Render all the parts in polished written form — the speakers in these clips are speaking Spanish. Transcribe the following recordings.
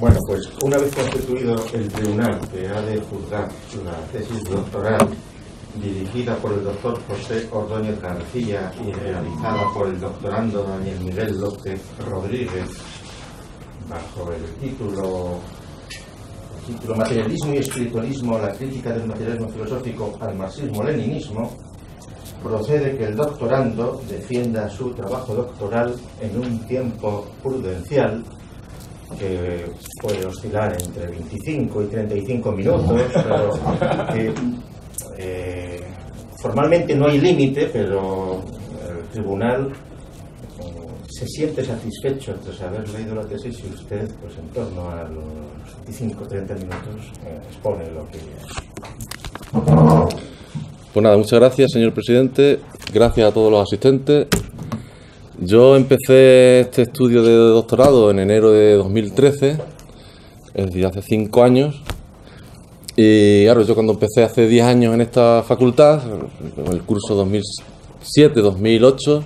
Bueno, pues una vez constituido el tribunal que ha de juzgar la tesis doctoral dirigida por el doctor José Ordóñez García y realizada por el doctorando Daniel Miguel López Rodríguez bajo el título Materialismo y espiritualismo, la crítica del materialismo filosófico al marxismo-leninismo, procede que el doctorando defienda su trabajo doctoral en un tiempo prudencial que puede oscilar entre 25 y 35 minutos, pero que formalmente no hay límite, pero el tribunal se siente satisfecho tras haber leído la tesis y usted, pues en torno a los 25 o 30 minutos, expone lo que es. Pues nada, muchas gracias, señor presidente. Gracias a todos los asistentes. Yo empecé este estudio de doctorado en enero de 2013, es decir, hace 5 años. Y claro, yo cuando empecé hace 10 años en esta facultad, en el curso 2007-2008,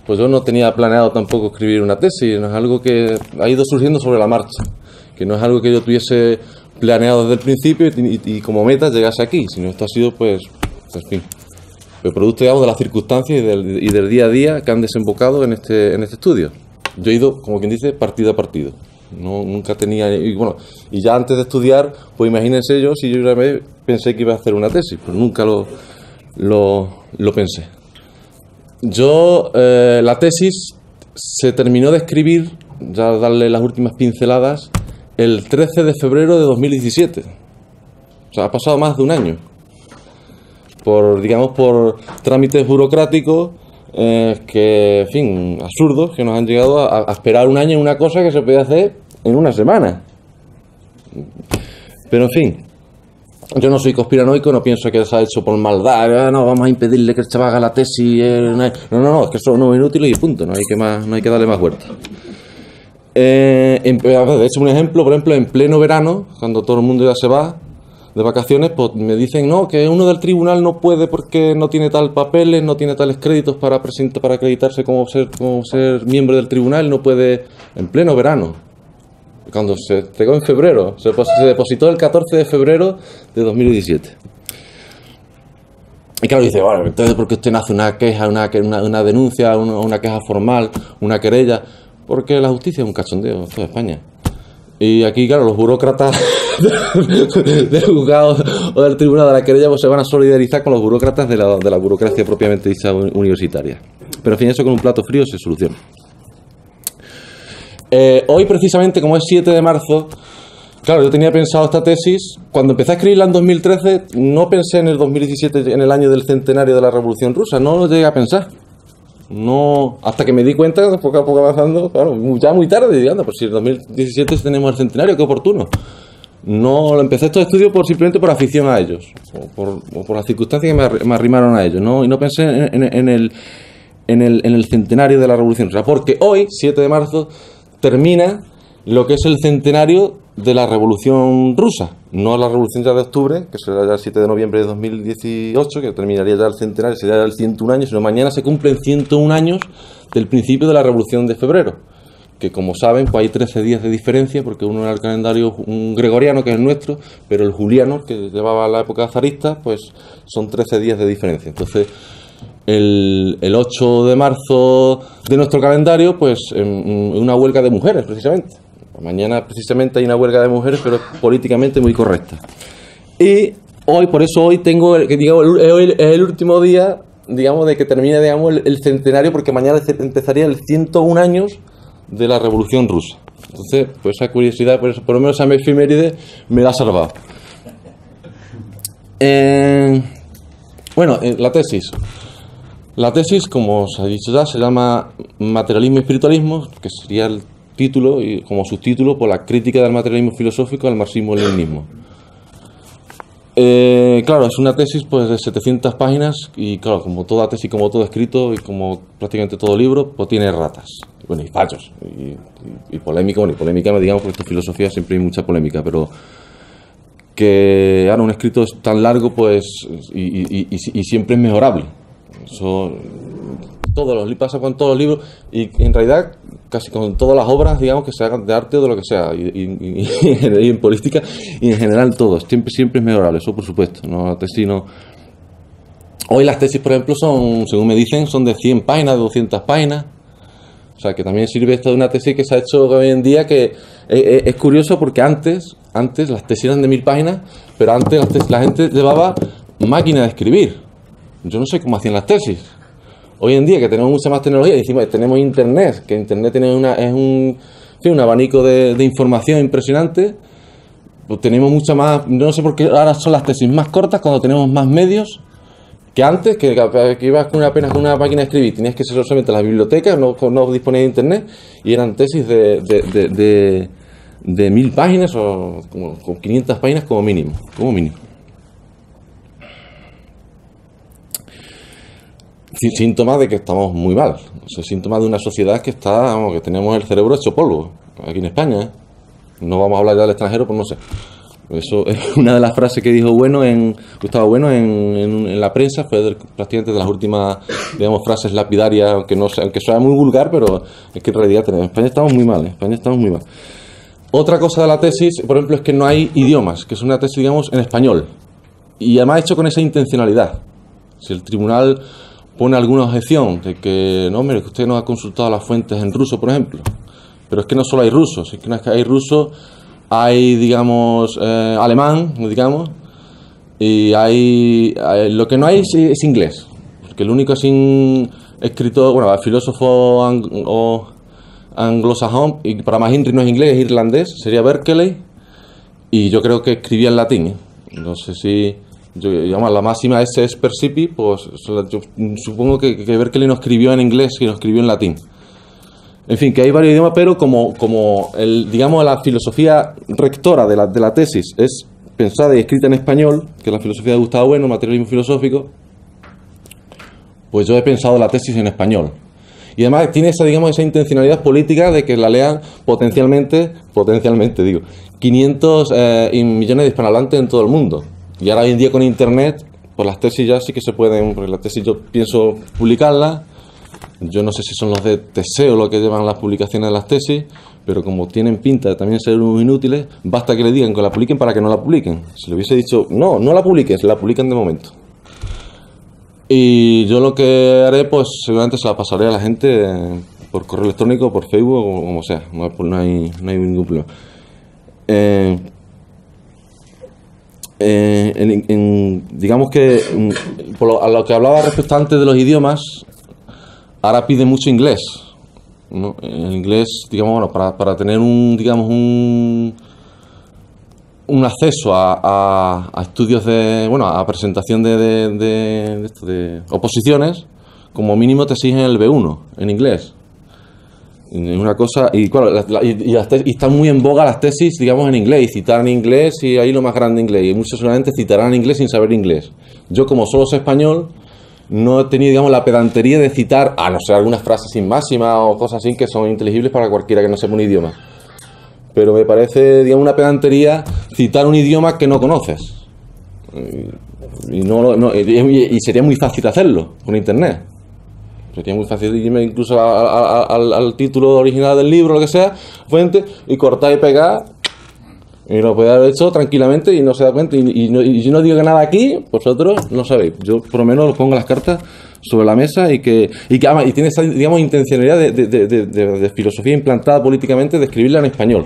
pues yo no tenía planeado tampoco escribir una tesis. No es algo que ha ido surgiendo sobre la marcha, que no es algo que yo tuviese planeado desde el principio y como meta llegase aquí, sino esto ha sido pues en fin, el producto, digamos, de las circunstancias y del día a día que han desembocado en este estudio. Yo he ido, como quien dice, partido a partido. Nunca tenía, y ya antes de estudiar, pues imagínense si yo una vez pensé que iba a hacer una tesis, pues nunca lo pensé. Yo, la tesis se terminó de escribir, ya darle las últimas pinceladas, el 13 de febrero de 2017. O sea, ha pasado más de un año. Por trámites burocráticos que, en fin, absurdos, que nos han llegado a esperar un año en una cosa que se puede hacer en una semana. Pero, en fin, yo no soy conspiranoico, no pienso que se ha hecho por maldad. No, vamos a impedirle que el chaval haga la tesis. No, es que eso no es inútil y punto, no hay que darle más vueltas. De hecho, un ejemplo, por ejemplo, en pleno verano, cuando todo el mundo ya se va de vacaciones, pues me dicen no, que uno del tribunal no puede porque no tiene tal papeles, no tiene tales créditos para acreditarse como ser miembro del tribunal, no puede en pleno verano, cuando se entregó en febrero, se depositó el 14 de febrero de 2017. Y claro, dice, bueno, entonces ¿por qué usted no hace una queja, una denuncia, una queja formal, una querella? Porque la justicia es un cachondeo en toda España. Y aquí, claro, los burócratas del juzgado o del tribunal de la querella pues se van a solidarizar con los burócratas de la burocracia propiamente dicha universitaria. Pero en fin, eso con un plato frío se soluciona. Hoy precisamente, como es 7 de marzo, claro, yo tenía pensado esta tesis, cuando empecé a escribirla en 2013, no pensé en el 2017, en el año del centenario de la Revolución Rusa, no lo llegué a pensar. No, hasta que me di cuenta, poco a poco avanzando, claro, ya muy tarde, digamos, pues si en 2017 tenemos el centenario, qué oportuno. No empecé estos estudios simplemente por afición a ellos, o por las circunstancias que me arrimaron a ellos, ¿no? Y no pensé en el centenario de la Revolución Rusa, porque hoy, 7 de marzo, termina lo que es el centenario de la Revolución Rusa, no la Revolución ya de octubre, que será ya el 7 de noviembre de 2018, que terminaría ya el centenario, sería ya el 101 años, sino mañana se cumplen 101 años del principio de la Revolución de febrero, que como saben, pues hay 13 días de diferencia, porque uno era el calendario gregoriano, que es el nuestro, pero el juliano, que llevaba la época zarista, pues son 13 días de diferencia. Entonces, el 8 de marzo de nuestro calendario, pues una huelga de mujeres, precisamente. Mañana precisamente hay una huelga de mujeres, pero políticamente muy correcta. Y hoy, por eso hoy tengo, hoy es el último día, digamos, de que termine, digamos, el centenario, porque mañana empezaría el 101 años de la Revolución Rusa. Entonces, pues esa curiosidad, por lo menos esa efeméride me la ha salvado. La tesis. La tesis, como os he dicho ya, se llama Materialismo y espiritualismo, que sería el título y como subtítulo por la crítica del materialismo filosófico al marxismo-leninismo. Claro, es una tesis pues de 700 páginas y claro, como toda tesis, como todo escrito y como prácticamente todo libro, pues tiene ratas, y fallos y polémica, y polémica no digamos, porque en filosofía siempre hay mucha polémica, pero que ahora un escrito es tan largo pues y siempre es mejorable. Eso pasa con todos los libros y en realidad casi con todas las obras, digamos, que se hagan de arte o de lo que sea, y en política y en general todo. Siempre es mejorable, eso por supuesto. No, la tesis no... Hoy las tesis, por ejemplo, son, según me dicen, son de 100 páginas, de 200 páginas. O sea, que también sirve esto de una tesis que se ha hecho hoy en día, que es curioso porque antes las tesis eran de 1000 páginas, pero antes la gente llevaba máquina de escribir. Yo no sé cómo hacían las tesis. Hoy en día, que tenemos mucha más tecnología, y encima tenemos Internet, que Internet tiene un abanico de información impresionante, pues tenemos mucha más... No sé por qué ahora son las tesis más cortas cuando tenemos más medios que antes, que ibas apenas con una máquina de escribir, tenías que ser solamente en las bibliotecas, no disponías de Internet, y eran tesis de 1000 páginas o con 500 páginas como mínimo. Síntomas de que estamos muy mal. O sea, síntomas de una sociedad que que tenemos el cerebro hecho polvo, aquí en España, ¿eh? No vamos a hablar ya del extranjero, pues no sé. Eso es una de las frases que dijo Gustavo Bueno en la prensa, fue prácticamente de las últimas, digamos, frases lapidarias, aunque suena muy vulgar, pero es que en realidad en España estamos muy mal, Otra cosa de la tesis, por ejemplo, es que no hay idiomas, que es una tesis, digamos, en español, y además hecho con esa intencionalidad. Si el tribunal pone alguna objeción de que, no, mire, que usted no ha consultado las fuentes en ruso, por ejemplo, pero es que no solo hay ruso, es que no es que hay ruso, hay, digamos, alemán, digamos, y lo que no hay es inglés, porque el único escritor, bueno, el filósofo anglosajón, y para más Henry no es inglés, es irlandés, sería Berkeley, y yo creo que escribía en latín, No sé si... digamos, la máxima S es percipi, pues yo supongo que Berkeley no escribió en inglés, sino escribió en latín. En fin, que hay varios idiomas, pero como digamos, la filosofía rectora de la tesis es pensada y escrita en español, que es la filosofía de Gustavo Bueno, materialismo filosófico, pues yo he pensado la tesis en español. Y además tiene esa intencionalidad política de que la lean potencialmente digo, 500 millones de hispanohablantes en todo el mundo. Y ahora hoy en día con Internet, pues las tesis ya sí que se pueden, porque las tesis yo pienso publicarlas. Yo no sé si son los de Teseo los que llevan las publicaciones de las tesis, pero como tienen pinta de también ser unos inútiles, basta que le digan que la publiquen para que no la publiquen. Si le hubiese dicho, no la publiques, la publican de momento. Y yo lo que haré, pues seguramente se la pasaré a la gente por correo electrónico, por Facebook o como sea, no hay ningún problema. Digamos que a lo que hablaba respecto antes de los idiomas, ahora pide mucho inglés, ¿no? El inglés, digamos, bueno, para tener un acceso a estudios a presentación de oposiciones, como mínimo te exigen el B1 en inglés. Es una cosa, y claro, y están muy en boga las tesis, digamos, en inglés, y citar en inglés, y ahí lo más grande inglés, y muchos solamente citarán en inglés sin saber inglés. Yo, como solo sé español, no he tenido, digamos, la pedantería de citar, no sé, algunas frases sin máxima o cosas así que son inteligibles para cualquiera que no sepa un idioma. Pero me parece, digamos, una pedantería citar un idioma que no conoces. Y sería muy fácil hacerlo con Internet. Sería muy fácil irme incluso al título original del libro, lo que sea, fuente, y cortar y pegar. Y lo puede haber hecho tranquilamente y no se da cuenta. Y yo no digo que nada aquí, vosotros no sabéis. Yo por lo menos pongo las cartas sobre la mesa y tiene esa, digamos, intencionalidad de filosofía implantada políticamente de escribirla en español.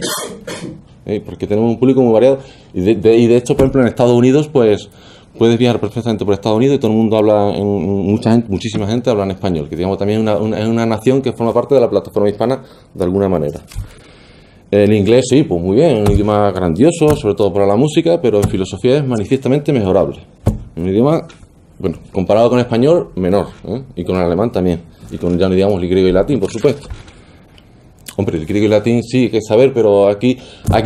Porque tenemos un público muy variado. Y de hecho, por ejemplo, en Estados Unidos, pues puedes viajar perfectamente por Estados Unidos y todo el mundo habla, muchísima gente habla en español, que digamos también es una nación que forma parte de la plataforma hispana de alguna manera. El inglés sí, pues muy bien, un idioma grandioso, sobre todo para la música, pero en filosofía es manifiestamente mejorable. Un idioma, bueno, comparado con el español, menor, y con el alemán también, y con, ya no digamos, el griego y latín, por supuesto. Hombre, el griego y latín sí hay que saber, pero aquí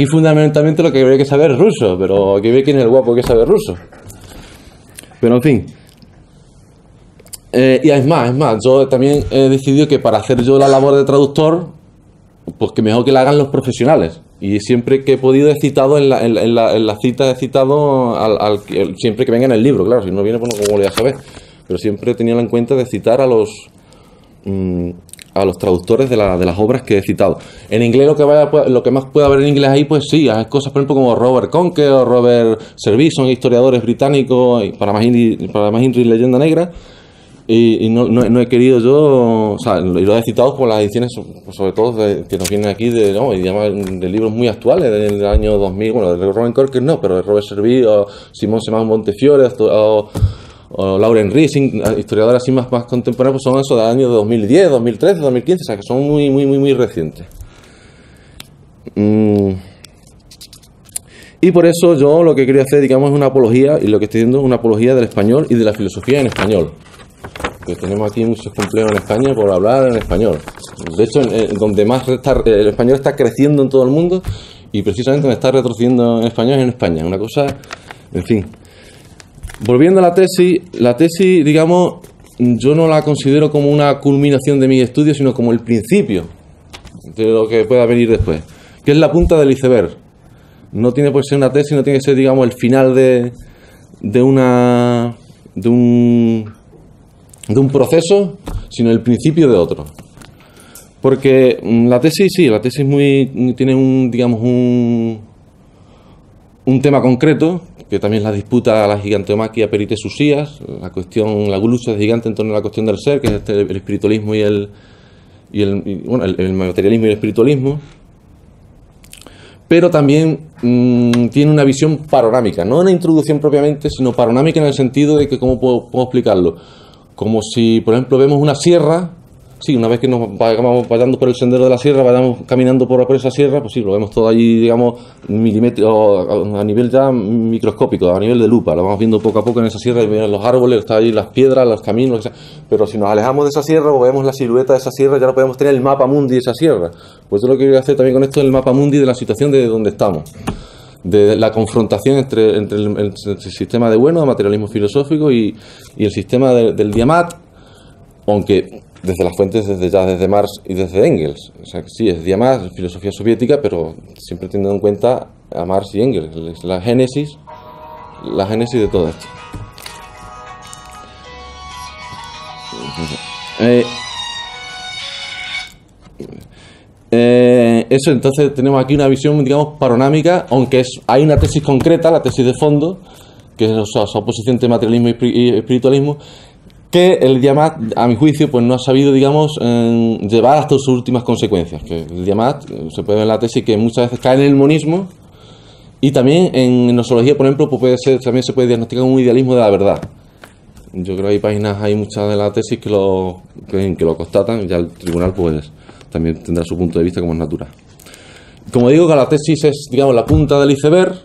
fundamentalmente lo que habría que saber es ruso, pero aquí ve quién es el guapo que sabe ruso. Pero en fin. Y es más, yo también he decidido que para hacer yo la labor de traductor, pues que mejor que la hagan los profesionales. Y siempre que he podido he citado en la cita, he citado siempre que venga en el libro, claro, si no viene, pues no, como lo voy a saber. Pero siempre he tenido en cuenta de citar a a los traductores de las obras que he citado. En inglés lo que más puede haber en inglés ahí, pues sí, hay cosas, por ejemplo, como Robert Conque o Robert Service, son historiadores británicos, para más Inri Leyenda Negra, y no he querido yo, o sea, lo he citado por las ediciones, sobre todo que nos vienen aquí de libros muy actuales, del año 2000, bueno, de Robert Conque no, pero de Robert Service o Simón Semán Montefiore o Lauren Riesing, historiadores así más contemporáneos, pues son esos del año 2010, 2013, 2015, o sea que son muy recientes. Y por eso yo lo que quería hacer, digamos, es una apología, y lo que estoy haciendo es una apología del español y de la filosofía en español. Que tenemos aquí muchos complejos en España por hablar en español. De hecho, donde más el español está creciendo en todo el mundo, y precisamente donde está retrocediendo en español es en España. Una cosa, en fin. Volviendo a la tesis, digamos, yo no la considero como una culminación de mis estudios, sino como el principio de lo que pueda venir después, que es la punta del iceberg. No tiene por qué ser una tesis, no tiene que ser, digamos, el final de un proceso, sino el principio de otro. Porque la tesis tiene un tema concreto, que también es la disputa a la giganteomaquia peritesusías, la lucha gigante en torno a la cuestión del ser, que es el espiritualismo y el materialismo y el espiritualismo. Pero también tiene una visión panorámica, no una introducción propiamente, sino panorámica en el sentido de que, ¿cómo puedo explicarlo? Como si, por ejemplo, vemos una sierra. Sí, una vez que nos vayamos por el sendero de la sierra, vayamos caminando por esa sierra, pues sí, lo vemos todo allí, digamos, a nivel ya microscópico, a nivel de lupa. Lo vamos viendo poco a poco en esa sierra, y vemos los árboles, está allí las piedras, los caminos, lo que sea. Pero si nos alejamos de esa sierra o vemos la silueta de esa sierra, ya no podemos tener el mapa mundi de esa sierra. Pues yo lo que quiero hacer también con esto es el mapa mundi de la situación de donde estamos, de la confrontación entre el sistema de Bueno, de materialismo filosófico, y el sistema del Diamat, aunque desde las fuentes desde Marx y desde Engels. O sea, que sí, es Diamat, filosofía soviética, pero siempre teniendo en cuenta a Marx y Engels, es la génesis de todo esto. Eso, entonces tenemos aquí una visión, digamos, panorámica, aunque hay una tesis concreta, la tesis de fondo, que es la oposición entre materialismo y espiritualismo, que el Diamat, a mi juicio, pues no ha sabido, digamos, llevar hasta sus últimas consecuencias. Que el Diamat, se puede ver en la tesis, que muchas veces cae en el monismo, y también en nosología, por ejemplo, pues también se puede diagnosticar un idealismo de la verdad. Yo creo que hay muchas de la tesis que lo constatan, ya el tribunal pues también tendrá su punto de vista, como es natural. Como digo, que la tesis es, digamos, la punta del iceberg,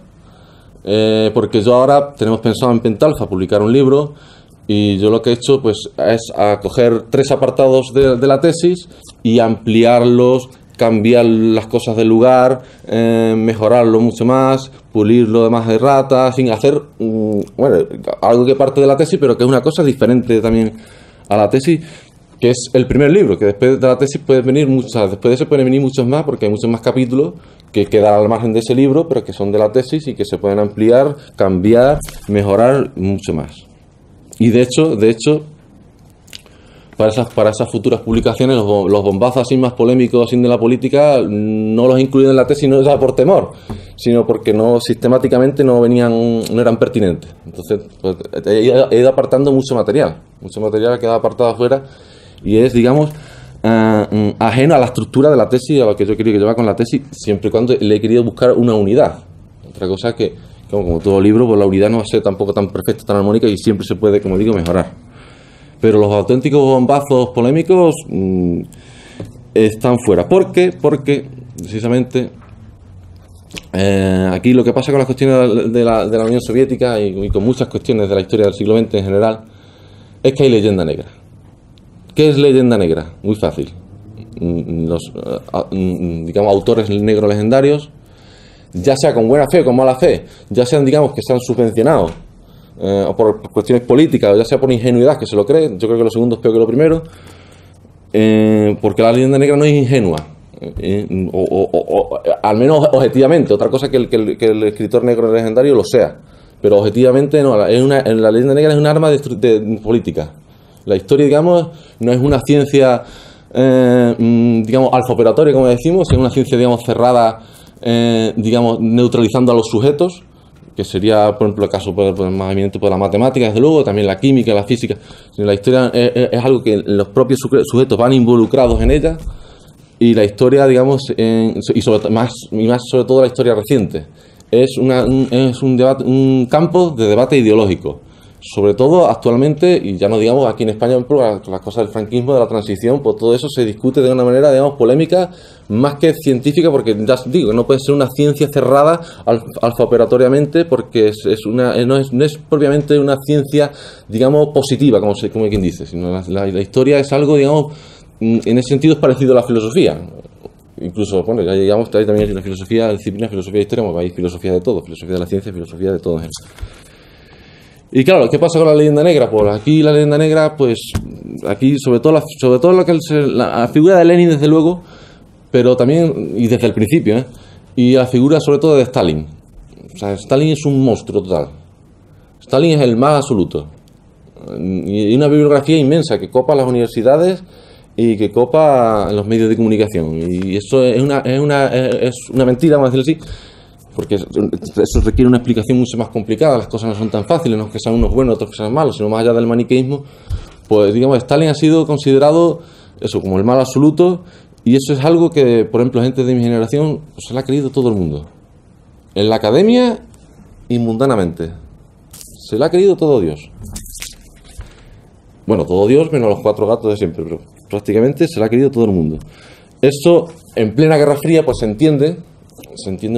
porque yo ahora tenemos pensado en Pentalfa publicar un libro, y yo lo que he hecho pues es coger 3 apartados de la tesis y ampliarlos, cambiar las cosas del lugar, mejorarlo mucho más, pulirlo de más de rata, sin hacer algo que parte de la tesis, pero que es una cosa diferente también a la tesis, que es el primer libro, que después de la tesis después de ese pueden venir muchos más, porque hay muchos más capítulos que quedan al margen de ese libro, pero que son de la tesis y que se pueden ampliar, cambiar, mejorar mucho más. Y de hecho, para esas futuras publicaciones, los bombazos así más polémicos así de la política, no los he incluido en la tesis, no ya por temor, sino porque sistemáticamente no eran pertinentes. Entonces, pues, he ido apartando mucho material ha quedado apartado afuera, y es, digamos, ajeno a la estructura de la tesis, a lo que yo quería que llevara con la tesis, siempre y cuando le he querido buscar una unidad. Otra cosa que, como todo libro, pues la unidad no va a ser tampoco tan perfecta, tan armónica, y siempre se puede, como digo, mejorar. Pero los auténticos bombazos polémicos están fuera. ¿Por qué? Porque, precisamente, aquí lo que pasa con las cuestiones de la Unión Soviética y con muchas cuestiones de la historia del siglo XX en general, es que hay leyenda negra. ¿Qué es leyenda negra? Muy fácil. Los digamos, autores negros legendarios, ya sea con buena fe o con mala fe, ya sean, digamos, que sean subvencionados o por cuestiones políticas, o ya sea por ingenuidad, que se lo cree. Yo creo que lo segundo es peor que lo primero, porque la leyenda negra no es ingenua, o al menos objetivamente. Otra cosa que el escritor negro legendario lo sea, pero objetivamente no. La leyenda negra es un arma de política. La historia, digamos, no es una ciencia digamos, alfa-operatoria, como decimos, es una ciencia, digamos, cerrada, digamos, neutralizando a los sujetos, que sería, por ejemplo, el caso más evidente por la matemática, desde luego, también la química, la física. La historia es algo que los propios sujetos van involucrados en ella, y la historia, digamos, más sobre todo la historia reciente, es un campo de debate ideológico. Sobre todo actualmente, y ya no digamos aquí en España, las cosas del franquismo, de la transición, pues todo eso se discute de una manera, digamos, polémica, más que científica, porque ya digo, no puede ser una ciencia cerrada alfa-operatoriamente, porque no es propiamente una ciencia, digamos, positiva, como quien dice, sino la historia es algo, digamos, en ese sentido es parecido a la filosofía. Incluso, bueno, ya llegamos, ahí también hay la filosofía, la disciplina, filosofía de historia, pues hay filosofía de todo, filosofía de la ciencia, filosofía de todo. Y claro, ¿qué pasa con la leyenda negra? Pues aquí la leyenda negra, pues aquí sobre todo lo que la figura de Lenin, desde luego, pero también, y desde el principio, y la figura sobre todo de Stalin. O sea, Stalin es un monstruo total. Stalin es el más absoluto. Y una bibliografía inmensa que copa las universidades y que copa los medios de comunicación. Y eso es una mentira, vamos a decirlo así, porque eso requiere una explicación mucho más complicada. Las cosas no son tan fáciles, no es que sean unos buenos, otros que sean malos, sino más allá del maniqueísmo. Pues digamos, Stalin ha sido considerado eso como el mal absoluto, y eso es algo que, por ejemplo, gente de mi generación pues, se lo ha creído todo el mundo. En la academia y mundanamente. Se lo ha creído todo Dios. Bueno, todo Dios menos los 4 gatos de siempre, pero prácticamente se lo ha querido todo el mundo. Esto en plena Guerra Fría pues se entiende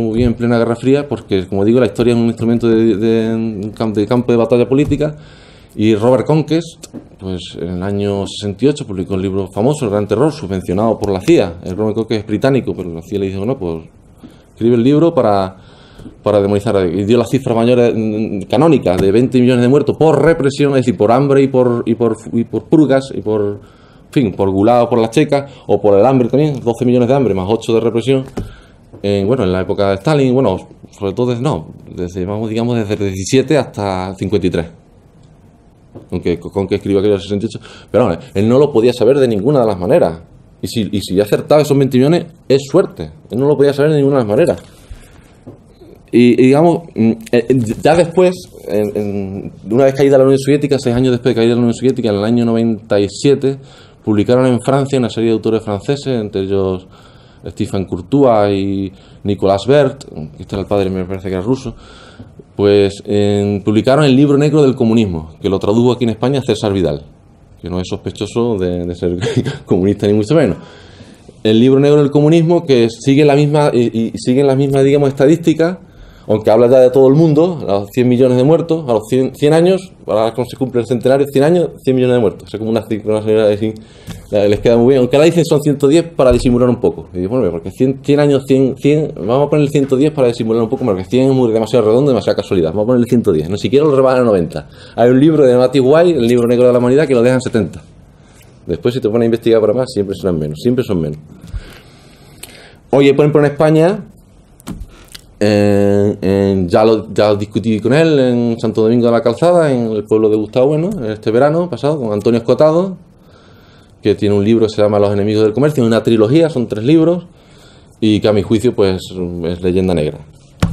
muy bien en plena Guerra Fría, porque como digo, la historia es un instrumento de campo de batalla política, y Robert Conquest, pues en el año 68 publicó el libro famoso, El Gran Terror, subvencionado por la CIA. El Robert Conquest es británico, pero la CIA le dijo, bueno, pues escribe el libro para demonizar, y dio las cifras mayores canónicas de 20 millones de muertos por represión, es decir, por hambre y por purgas y por gulado por las checas, o por el hambre también, 12 millones de hambre más 8 de represión, en la época de Stalin, sobre todo desde el 17 hasta el 53, aunque escribió aquello del 68, pero bueno, él no lo podía saber de ninguna de las maneras, y si acertaba esos 20 millones, es suerte, él no lo podía saber de ninguna de las maneras. Y digamos, ya después, una vez caída la Unión Soviética, 6 años después de caída la Unión Soviética, en el año 97, publicaron en Francia una serie de autores franceses, entre ellos Stephen Courtois y Nicolas Bert, que este era el padre, me parece que era ruso, pues publicaron el libro negro del comunismo, que lo tradujo aquí en España César Vidal, que no es sospechoso de ser comunista ni mucho menos. El libro negro del comunismo, que sigue la misma, digamos, estadística, aunque habla ya de todo el mundo, a los 100 millones de muertos, a los 100 años, ahora cuando se cumple el centenario, 100 años, 100 millones de muertos. O sea, como una señora les queda muy bien, aunque la dicen son 110 para disimular un poco. Y digo, bueno, porque 100 años, 100, vamos a poner el 110 para disimular un poco, porque 100 es demasiado redondo, demasiada casualidad. Vamos a poner el 110, no siquiera lo rebajan a 90. Hay un libro de Matthew White, el libro negro de la humanidad, que lo dejan 70. Después, si te pones a investigar para más, siempre son menos. Oye, por ejemplo, en España, ya lo discutí con él en Santo Domingo de la Calzada, en el pueblo de Gustavo Bueno, este verano pasado, con Antonio Escotado, que tiene un libro que se llama Los enemigos del comercio, una trilogía, son 3 libros, y que a mi juicio pues es leyenda negra.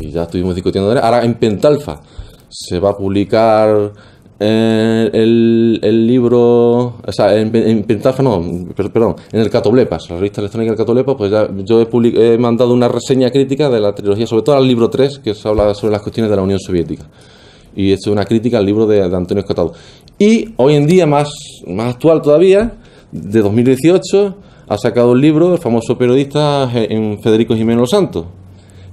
Y ya estuvimos discutiendo de él. Ahora en Pentalfa se va a publicar el libro, o sea, en Pentalfa no, perdón, en el Catoblepas, la revista electrónica del Catoblepas, pues ya yo he mandado una reseña crítica de la trilogía, sobre todo al libro 3, que se habla sobre las cuestiones de la Unión Soviética, y he hecho una crítica al libro de Antonio Escotado. Y hoy en día, más actual todavía, de 2018, ha sacado el libro el famoso periodista Federico Jiménez Los Santos,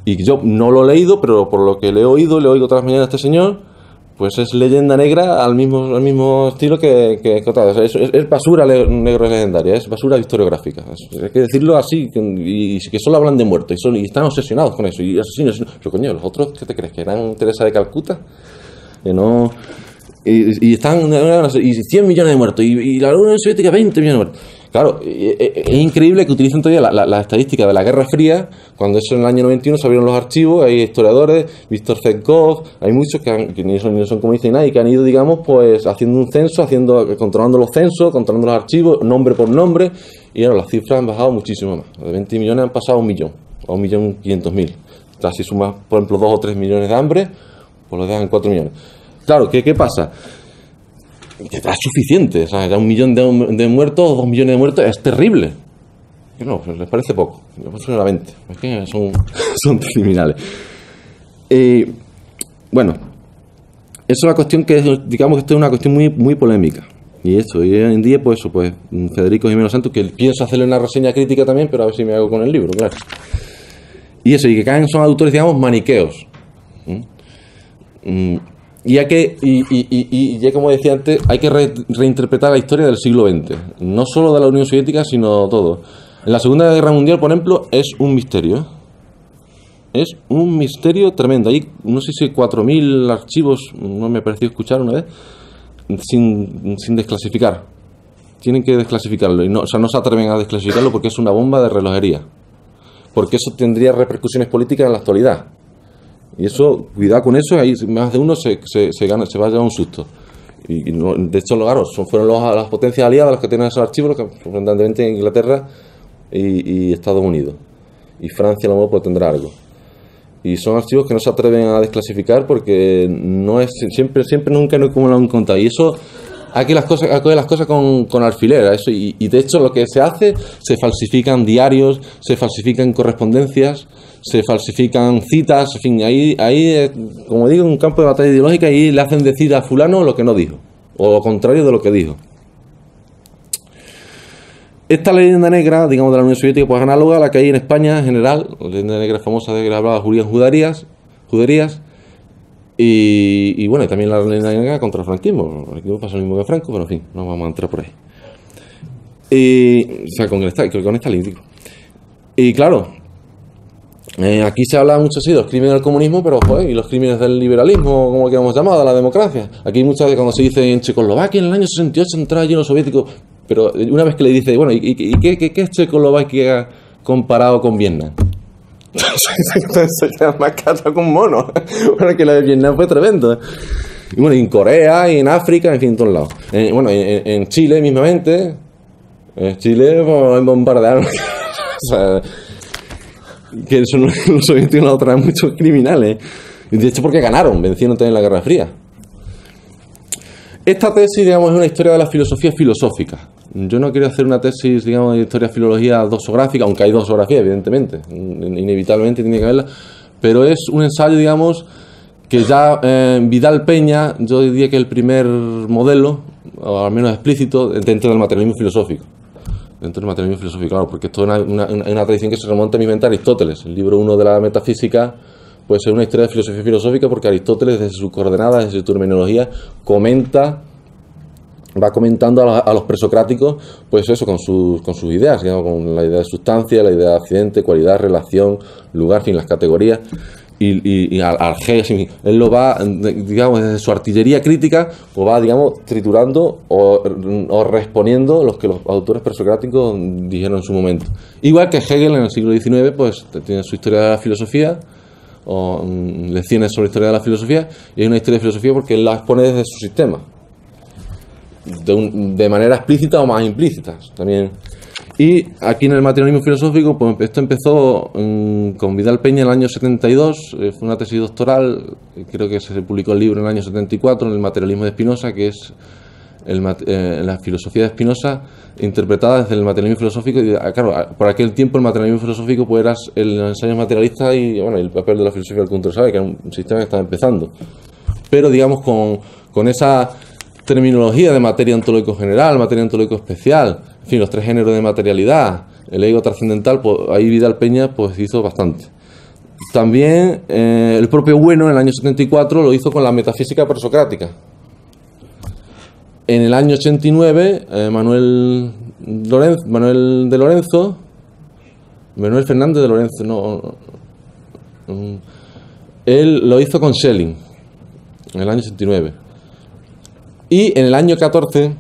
y yo no lo he leído, pero por lo que le oigo todas las mañanas a este señor, pues es leyenda negra al mismo estilo que Escotado. O sea, es basura negra legendaria, es basura historiográfica. Hay que decirlo así, y que solo hablan de muertos, y están obsesionados con eso, y asesinos. Pero coño, ¿los otros qué te crees? ¿Que eran Teresa de Calcuta? Que no... Y están... Y 100 millones de muertos, y la Unión Soviética 20 millones de muertos. Claro, es increíble que utilicen todavía la estadística de la Guerra Fría, cuando eso en el año 91 se abrieron los archivos, hay historiadores, Víctor Zetkov, hay muchos que ni son comunistas ni nada, y que han ido, digamos, pues haciendo un censo, controlando los censos, controlando los archivos, nombre por nombre, y ahora las cifras han bajado muchísimo más. De 20 millones han pasado a 1 millón, a 1.500.000. O sea, si sumas, por ejemplo, 2 o 3 millones de hambre, pues lo dejan 4 millones. Claro, ¿qué pasa? Que es suficiente, o sea, ya 1 millón de muertos, 2 millones de muertos, es terrible. Que no, les parece poco, personalmente, es que son criminales. Bueno, eso es una cuestión que, digamos que esto es una cuestión muy, muy polémica. Y eso, y hoy en día, pues eso, pues Federico Jiménez Santos, que pienso hacerle una reseña crítica también, pero a ver si me hago con el libro, claro. Y eso, y que caen son autores, digamos, maniqueos. Y ya como decía antes, hay que reinterpretar la historia del siglo XX, no solo de la Unión Soviética, sino todo. En la Segunda Guerra Mundial, por ejemplo, es un misterio. Es un misterio tremendo. Hay, no sé si 4.000 archivos, no me pareció escuchar una vez, sin desclasificar. Tienen que desclasificarlo. Y no se atreven a desclasificarlo porque es una bomba de relojería. Porque eso tendría repercusiones políticas en la actualidad. Y eso, cuidado con eso, ahí más de uno se va a llevar un susto. Y no, de hecho, claro, fueron las potencias aliadas las que tienen esos archivos, fundamentalmente Inglaterra y Estados Unidos. Y Francia a lo mejor pues tendrá algo. Y son archivos que no se atreven a desclasificar porque no es siempre nunca no como lo han contado. Y eso, aquí las cosas con alfiler. Eso, y de hecho lo que se hace, se falsifican diarios, se falsifican correspondencias, se falsifican citas, en fin, ahí como digo, en un campo de batalla ideológica, y le hacen decir a fulano lo que no dijo, o lo contrario de lo que dijo. Esta leyenda negra, digamos, de la Unión Soviética, pues es análoga a la que hay en España en general, la leyenda negra famosa de que hablaba juderías, y bueno, y también la leyenda negra contra el franquismo. Aquí pasa lo mismo que Franco, pero en fin, no vamos a entrar por ahí. O sea, con Stalin, digo. Y claro, aquí se habla mucho así de los crímenes del comunismo, pero joder, y los crímenes del liberalismo, como lo que hemos llamado, de la democracia. Aquí muchas veces cuando se dice en Checoslovaquia en el año 68 entraba lleno soviético, pero una vez que le dice, bueno, ¿y qué es Checoslovaquia comparado con Vietnam? Se llama cata con mono. Bueno, que la de Vietnam fue tremendo. Y bueno, en Corea, y en África, en fin, en todos lados. Bueno, en Chile mismamente. En Chile, pues, bombardearon. O sea, que eso los soviéticos nos traen muchos criminales. De hecho, porque ganaron, vencieron también la Guerra Fría. Esta tesis, digamos, es una historia de la filosofía filosófica. Yo no quiero hacer una tesis, digamos, de historia filología dosográfica, aunque hay dosografía, evidentemente, inevitablemente tiene que haberla, pero es un ensayo, digamos, que ya Vidal Peña, yo diría que el primer modelo, o al menos explícito, dentro del materialismo filosófico. Dentro del materialismo filosófico, claro, porque esto es una tradición que se remonta a mi mente a Aristóteles. El libro 1 de la metafísica puede ser una historia de filosofía filosófica, porque Aristóteles, desde sus coordenadas, desde su terminología, va comentando a los presocráticos, pues eso, con sus ideas, digamos, con la idea de sustancia, la idea de accidente, cualidad, relación, lugar, en fin, las categorías, y al Hegel, él lo va, digamos, desde su artillería crítica, pues va, digamos, triturando o responiendo los que los autores presocráticos dijeron en su momento. Igual que Hegel en el siglo XIX, pues tiene su historia de la filosofía, o lecciones sobre historia de la filosofía, y hay una historia de filosofía porque él la expone desde su sistema, de manera explícita o más implícita también. Y aquí en el materialismo filosófico, pues esto empezó con Vidal Peña en el año 72, fue una tesis doctoral, creo que se publicó el libro en el año 74, en el materialismo de Spinoza, que es la filosofía de Spinoza interpretada desde el materialismo filosófico. Y, claro, por aquel tiempo el materialismo filosófico pues era el ensayo materialista y bueno, el papel de la filosofía del contrasabe, que era un sistema que estaba empezando, pero digamos con esa terminología de materia ontológico general, materia ontológico especial, en fin, los 3 géneros de materialidad, el ego trascendental, pues ahí Vidal Peña pues hizo bastante. También el propio Bueno en el año 74 lo hizo con la metafísica presocrática. En el año 89 Manuel Fernández de Lorenzo, él lo hizo con Schelling en el año 89. Y en el año 14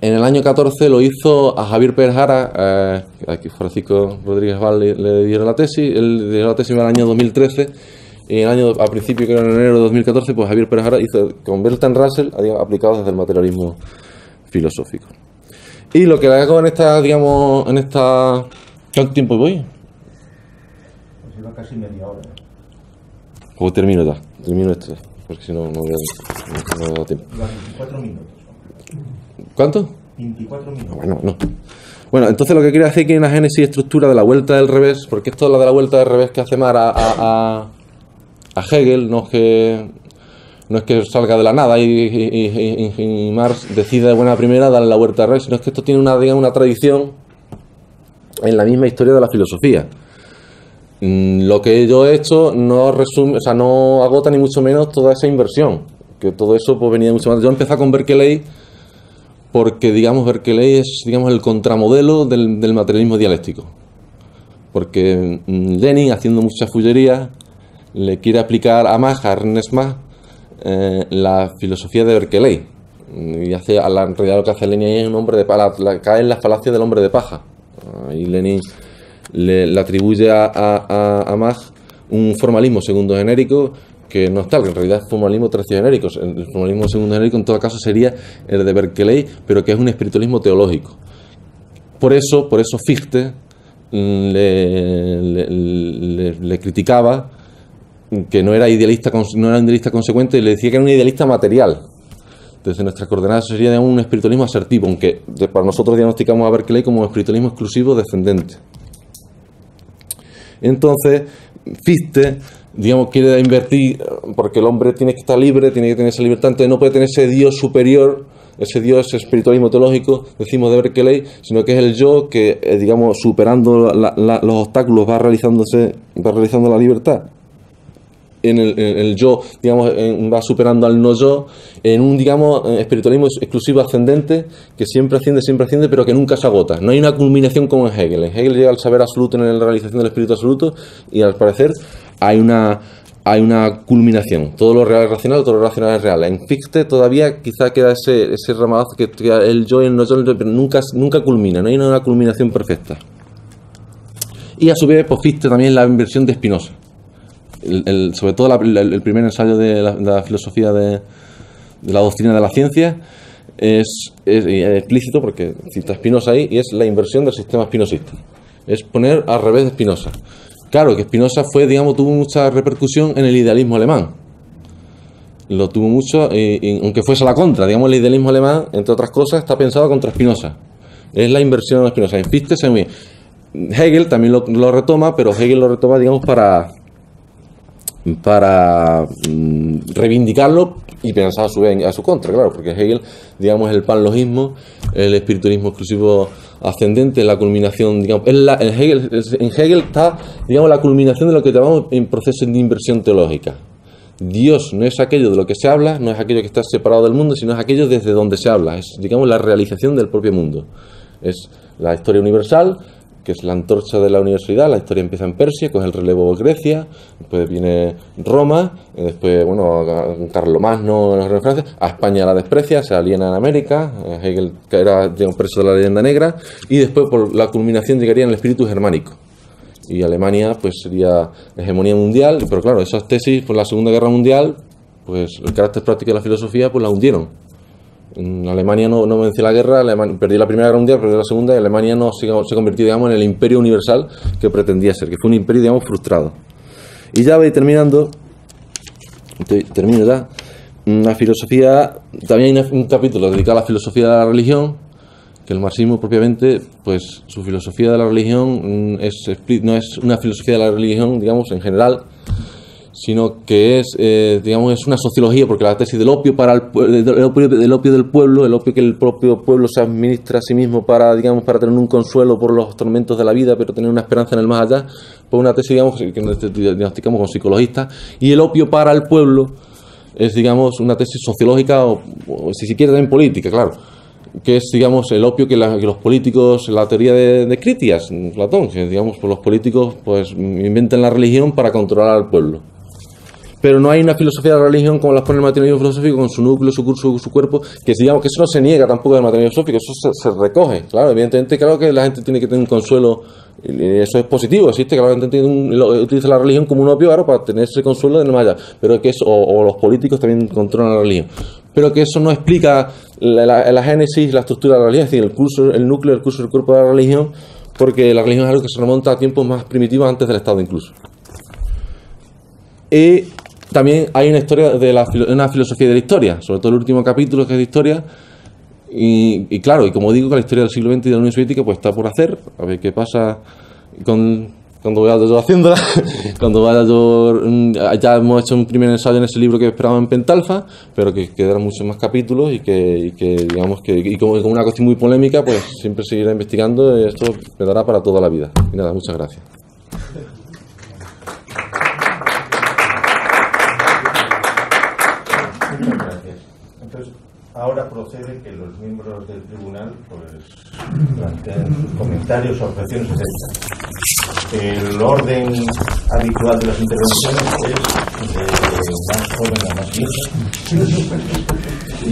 En el año 14 lo hizo a Javier Pérez Jara, aquí Francisco Rodríguez Val le dieron la tesis, él dio la tesis en el año 2013, y a principio, que era en enero de 2014, pues Javier Pérez Jara hizo con Bertrand Russell aplicado desde el materialismo filosófico. Y lo que le hago en esta, digamos, ¿cuánto tiempo voy? Pues lleva casi media hora. Pues termino esto, porque si no, no da tiempo. 24 minutos. ¿Cuánto? 24 minutos. Bueno, no. Bueno, entonces lo que quiero hacer aquí es una génesis y estructura de la vuelta del revés, porque esto es lo de la vuelta del revés que hace Marx a Hegel, no es que salga de la nada y Marx decide de buena primera darle la vuelta al revés, sino es que esto tiene una tradición en la misma historia de la filosofía. Lo que yo he hecho no resume, o sea, no agota ni mucho menos toda esa inversión, que todo eso pues venía mucho más. Yo empecé con Berkeley porque, digamos, Berkeley es, digamos, el contramodelo del materialismo dialéctico. Porque Lenin, haciendo mucha fullería, le quiere aplicar a Mach, a Ernest Mach, la filosofía de Berkeley. Y en realidad lo que hace Lenin es un hombre de paja, cae en la falacia del hombre de paja. Y Lenin le atribuye a Mach un formalismo segundo genérico que no es tal, que en realidad es formalismo tercio genérico. El formalismo segundo genérico en todo caso sería el de Berkeley, pero que es un espiritualismo teológico. Por eso Fichte le criticaba que no era un idealista consecuente, y le decía que era un idealista material. Desde nuestras coordenadas sería un espiritualismo asertivo, aunque para nosotros diagnosticamos a Berkeley como espiritualismo exclusivo descendente. Entonces, Fichte, digamos, quiere invertir, porque el hombre tiene que estar libre, tiene que tener esa libertad, entonces no puede tener ese Dios superior, ese Dios, ese espiritualismo teológico, decimos de Berkeley, sino que es el yo que, digamos, superando los obstáculos va realizando la libertad. En el yo, digamos, va superando al no yo, en un, digamos, espiritualismo exclusivo ascendente que siempre asciende, pero que nunca se agota. No hay una culminación como en Hegel. En Hegel llega al saber absoluto en la realización del espíritu absoluto, y al parecer hay una culminación. Todo lo real es racional, todo lo racional es real. En Fichte todavía quizá queda ese ramadazo que el yo y el no yo, pero nunca culmina, no hay una culminación perfecta. Y a su vez, pues Fichte también la inversión de Spinoza. Sobre todo el primer ensayo de la filosofía de la doctrina de la ciencia es explícito, porque cita Spinoza ahí, y es la inversión del sistema espinosista. Es poner al revés de Spinoza. Claro que Spinoza tuvo mucha repercusión en el idealismo alemán. Lo tuvo mucho, y aunque fuese a la contra, digamos, el idealismo alemán, entre otras cosas, está pensado contra Spinoza. Es la inversión de Spinoza. En Fichte se muy bien. Hegel también lo retoma, pero Hegel lo retoma, digamos, para reivindicarlo y pensar a su contra, claro, porque Hegel, digamos, es el panlogismo, el espiritualismo exclusivo ascendente, la culminación, digamos, en Hegel está, digamos, la culminación de lo que llamamos en procesos de inversión teológica. Dios no es aquello de lo que se habla, no es aquello que está separado del mundo, sino es aquello desde donde se habla, es, digamos, la realización del propio mundo. Es la historia universal, que es la antorcha de la universalidad. La historia empieza en Persia, coge el relevo de Grecia, después viene Roma, después, bueno, Carlomagno en Francia, a España la desprecia, se aliena en América, Hegel era, digamos, preso de la leyenda negra, y después por la culminación llegaría en el espíritu germánico. Y Alemania, pues, sería hegemonía mundial, pero claro, esas tesis, por la Segunda Guerra Mundial, pues el carácter práctico de la filosofía, pues la hundieron. En Alemania no venció la guerra, perdió la Primera Guerra Mundial, perdió la Segunda, y Alemania no se convirtió, digamos, en el imperio universal que pretendía ser, que fue un imperio, digamos, frustrado. Y ya voy termino ya. La filosofía, también hay un capítulo dedicado a la filosofía de la religión, que el marxismo propiamente, pues su filosofía de la religión no es una filosofía de la religión, digamos, en general, sino que es, digamos, es una sociología, porque la tesis del opio del opio del pueblo, el opio que el propio pueblo se administra a sí mismo para, digamos, para tener un consuelo por los tormentos de la vida, pero tener una esperanza en el más allá, pues una tesis, digamos, que diagnosticamos con psicologistas, y el opio para el pueblo es, digamos, una tesis sociológica, o si se quiere también política, claro, que es, digamos, el opio que los políticos, la teoría de Critias, Platón, que, digamos, pues los políticos pues inventan la religión para controlar al pueblo. pero no hay una filosofía de la religión como las pone el materialismo filosófico, con su núcleo, su curso, su cuerpo, que digamos que eso no se niega tampoco del materialismo filosófico, eso se recoge. Claro, evidentemente, claro que la gente tiene que tener un consuelo, y eso es positivo, existe, claro, la gente utiliza la religión como un opio, claro, para tener ese consuelo de no más allá, pero que eso, o los políticos también controlan la religión, pero que eso no explica la génesis, la estructura de la religión, es decir, el núcleo, el curso, el cuerpo de la religión, porque la religión es algo que se remonta a tiempos más primitivos, antes del Estado incluso. Y también hay una historia de una filosofía de la historia, sobre todo el último capítulo, que es de historia, y claro, y como digo, que la historia del siglo XX y de la Unión Soviética pues está por hacer, a ver qué pasa cuando vaya yo haciéndola, cuando vaya yo, ya hemos hecho un primer ensayo en ese libro que esperaba en Pentalfa, pero que quedarán muchos más capítulos y que digamos que, y como una cuestión muy polémica, pues siempre seguirá investigando, y esto me dará para toda la vida. Y nada, muchas gracias. Muchas gracias. Entonces, ahora procede que los miembros del tribunal pues planteen sus comentarios, objeciones, etc. El orden habitual de las intervenciones es de más joven a más vieja. Y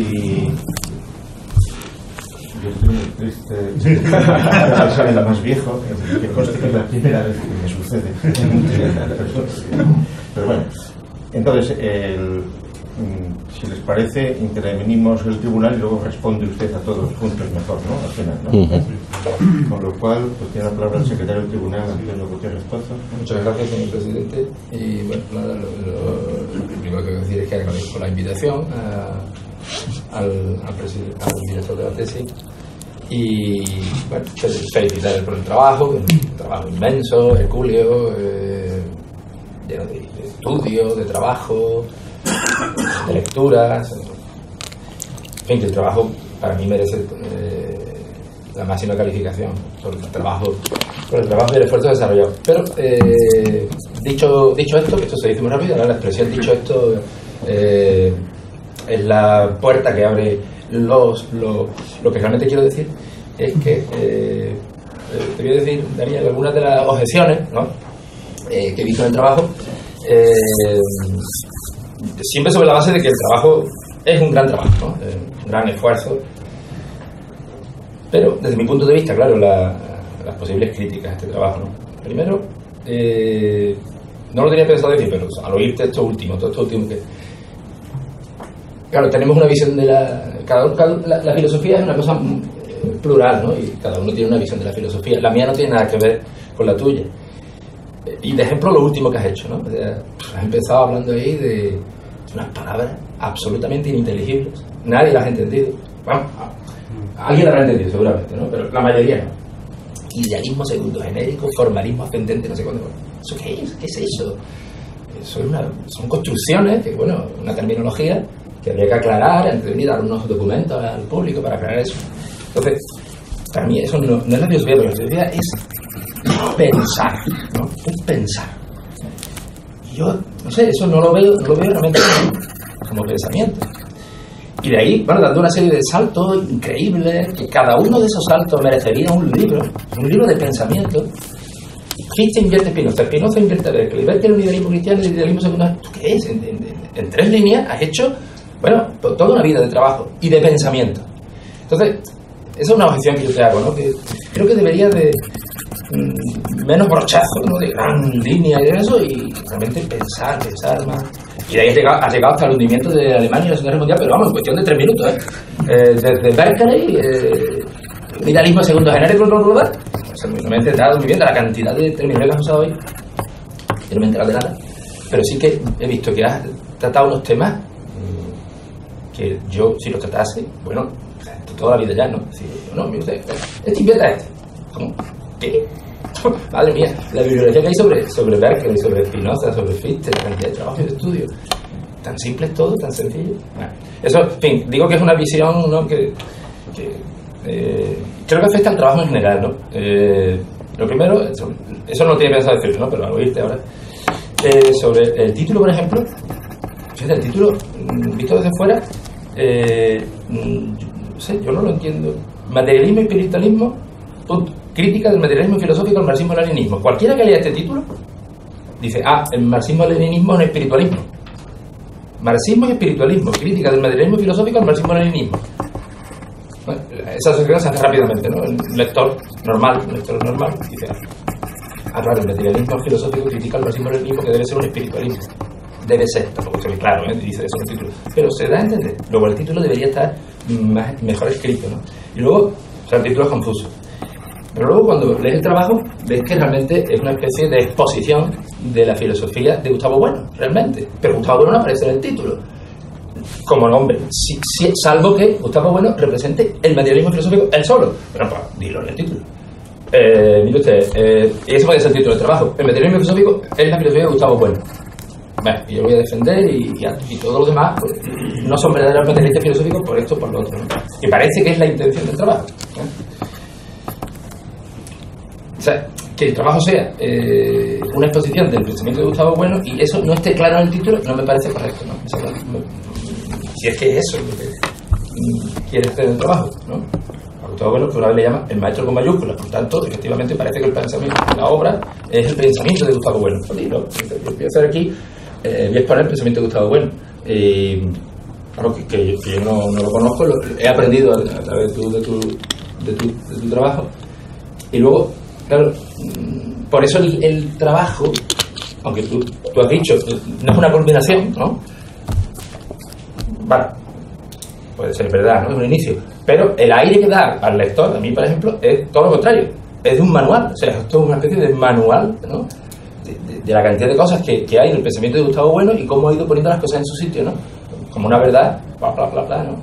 yo estoy muy triste de ser el más viejo, que conste que es la primera vez que me sucede. Pero bueno, entonces si les parece, intervenimos el tribunal y luego responde usted a todos juntos mejor, ¿no? Al final, ¿no? Con lo cual, pues tiene la palabra el secretario del tribunal, Antonio Gutiérrez Pozo. Muchas gracias, señor presidente. Y bueno, nada, lo primero que voy a decir es que agradezco la invitación al director de la tesis. Y bueno, felicitarle por el trabajo, un trabajo inmenso, hercúleo, lleno de estudio, de trabajo, de lecturas. En fin, que el trabajo para mí merece la máxima calificación por el trabajo y el esfuerzo desarrollado. Pero dicho esto, que esto se dice muy rápido, ahora la expresión dicho esto es la puerta que abre lo que realmente quiero decir es que te voy a decir, Daniel, algunas de las objeciones, ¿no? Que he visto en el trabajo, siempre sobre la base de que el trabajo es un gran trabajo, ¿no? Un gran esfuerzo, pero desde mi punto de vista, claro, las posibles críticas a este trabajo, ¿no? Primero, no lo tenía pensado decir, pero al oírte todo esto último que claro, tenemos una visión de la filosofía es una cosa plural, ¿no? Y cada uno tiene una visión de la filosofía. La mía no tiene nada que ver con la tuya. Y de ejemplo, lo último que has hecho, ¿no? O sea, has empezado hablando ahí de unas palabras absolutamente ininteligibles. Nadie las ha entendido. Bueno, alguien las ha entendido seguramente, ¿no? Pero la mayoría no. Idealismo segundo genérico, formalismo ascendente, no sé cuándo. ¿Eso qué es? ¿Qué es eso? Son construcciones, que bueno, una terminología que habría que aclarar, entender, dar unos documentos al público para aclarar eso. Entonces, para mí eso no es la filosofía, pero la filosofía es pensar, ¿no? Es pensar. Y yo, no sé, eso no lo veo realmente como pensamiento. Y de ahí, bueno, dando una serie de saltos increíbles, que cada uno de esos saltos merecería un libro de pensamiento. Fichte invierte Spinoza invierte Berkeley, Berkeley el idealismo cristiano y el idealismo secundario. ¿Qué es? En 3 líneas has hecho, bueno, toda una vida de trabajo y de pensamiento. Entonces, esa es una objeción que yo te hago, ¿no? Que creo que debería de menos brochazo, ¿no? De gran línea y eso, y realmente pensar más. Y de ahí has llegado hasta el hundimiento de Alemania y la Segunda Guerra Mundial, pero vamos, en cuestión de 3 minutos, desde Berkeley, idealismo segundo genérico, no me he enterado muy bien de la cantidad de términos que has usado hoy. Yo no me he enterado de nada, pero sí que he visto que has tratado unos temas que yo, si los tratase, bueno, toda la vida ya, ¿no? Si, no, mire usted, inventa ¿Cómo? ¿Qué? Madre mía, la bibliografía que hay sobre Berkeley, sobre Spinoza, sobre Fichte, la cantidad de trabajo y de estudio. Tan simple es todo, tan sencillo. Bueno, eso, en fin, digo que es una visión, ¿no? que creo que afecta al trabajo en general, ¿no? Lo primero, eso no tiene pensado decirlo, ¿no? Pero al oírte ahora, sobre el título, por ejemplo, fíjate, el título, visto desde fuera, no sé, yo no lo entiendo. Materialismo y espiritualismo, punto. Crítica del materialismo filosófico al marxismo-leninismo. Cualquiera que lea este título dice, el marxismo-leninismo es un espiritualismo. marxismo y espiritualismo, crítica del materialismo filosófico al marxismo-leninismo. Bueno, esa asociación se hace rápidamente, ¿no? Un lector normal, dice, claro, el materialismo filosófico critica al marxismo-leninismo, que debe ser un espiritualismo. Debe ser, tampoco se ve claro, dice eso en el título. Pero se da a entender. Luego el título debería estar mejor escrito, ¿no? Y luego, o sea, el título es confuso. Pero luego cuando lees el trabajo, ves que realmente es una especie de exposición de la filosofía de Gustavo Bueno, realmente. Pero Gustavo Bueno no aparece en el título como nombre, salvo que Gustavo Bueno represente el materialismo filosófico él solo. Pero pues, dilo en el título. Mire usted, y ese puede ser el título del trabajo. El materialismo filosófico es la filosofía de Gustavo Bueno. Bueno, yo lo voy a defender y todos los demás pues, no son verdaderos materialistas filosóficos por esto o por lo otro, ¿no? Y parece que es la intención del trabajo, ¿no? O sea, que el trabajo sea una exposición del pensamiento de Gustavo Bueno y eso no esté claro en el título, no me parece correcto, ¿no? O sea, si es que eso es lo que quiere hacer el trabajo, ¿no? A Gustavo Bueno, que una vez le llama el maestro con mayúsculas, por tanto, efectivamente parece que el pensamiento de la obra es el pensamiento de Gustavo Bueno. Pues, ¿no? Yo voy a hacer aquí, voy a exponer el pensamiento de Gustavo Bueno. Claro que yo no lo conozco, he aprendido a través de tu trabajo. Y luego, claro, por eso el trabajo, aunque tú has dicho, no es una culminación, ¿no? Vale, puede ser verdad, ¿no? Es un inicio. Pero el aire que da al lector, a mí, por ejemplo, es todo lo contrario. Es de un manual, o sea, esto es una especie de manual, ¿no? De la cantidad de cosas que hay en el pensamiento de Gustavo Bueno y cómo ha ido poniendo las cosas en su sitio, ¿no? Como una verdad, ¿no?